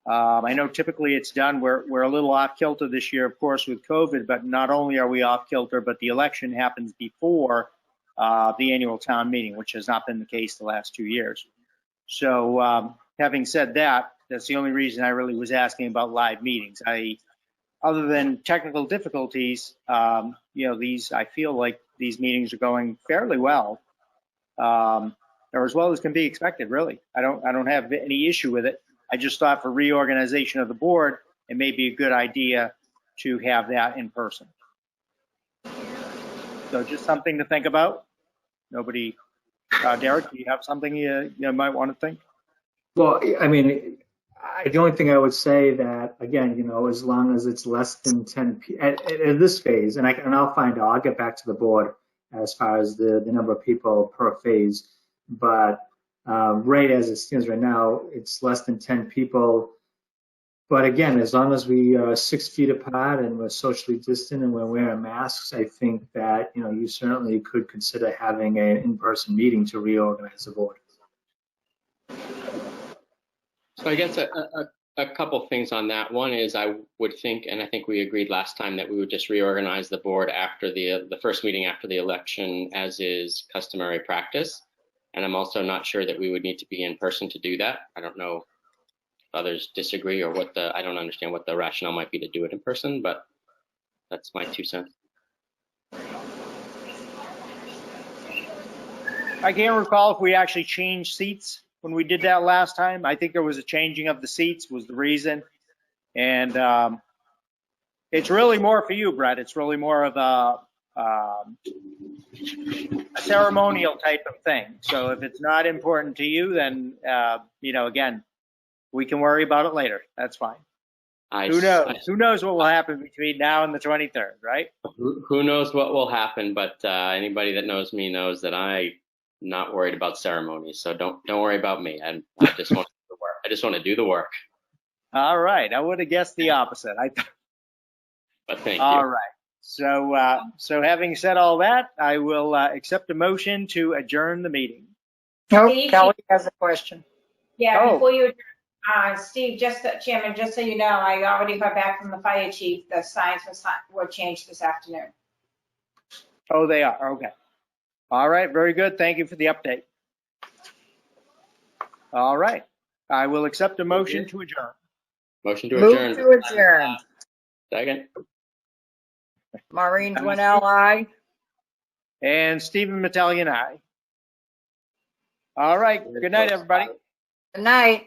I know typically it's done. We're a little off kilter this year, of course, with COVID, but not only are we off kilter, but the election happens before the annual town meeting, which has not been the case the last 2 years. So having said that, that's the only reason I really was asking about live meetings. Other than technical difficulties, I feel like these meetings are going fairly well, or as well as can be expected, really. I don't have any issue with it. I just thought for reorganization of the board, it may be a good idea to have that in person. So just something to think about. Nobody, Derek, do you have something you might want to think? Well, I mean, the only thing I would say that, again, as long as it's less than 10 at this phase, and I'll find out, I'll get back to the board as far as the number of people per phase, but right as it stands right now, it's less than 10 people. But again, as long as we are 6 feet apart and we're socially distant and we're wearing masks, I think that, you certainly could consider having an in-person meeting to reorganize the board. So I guess a couple things on that. One is I would think, and I think we agreed last time, that we would just reorganize the board after the first meeting after the election, as is customary practice. And I'm also not sure that we would need to be in person to do that. I don't know if others disagree or I don't understand what the rationale might be to do it in person, but that's my 2 cents. I can't recall if we actually changed seats when we did that last time. I think there was a changing of the seats was the reason. And it's really more for you, Brett. It's really more of a ceremonial type of thing. So if it's not important to you, then, again, we can worry about it later. That's fine. Who knows? Who knows what will happen between now and the 23rd, right? Who knows what will happen, but anybody that knows me knows that I'm not worried about ceremonies. So don't worry about me. I just want to do the work. I just want to do the work. All right. I would have guessed the opposite. But thank you. All right. So having said all that, I will accept a motion to adjourn the meeting. Nope, Kelly has a question. Yeah, before you adjourn, Steve, Chairman, just so you know, I already heard back from the fire chief. The signs were changed this afternoon. Oh, they are. Okay. All right. Very good. Thank you for the update. All right. I will accept a motion to adjourn. Motion to adjourn. Move to adjourn. Second. Maureen Dwinell, aye. And Stephen Metellian, aye. All right. Good night, everybody. Good night.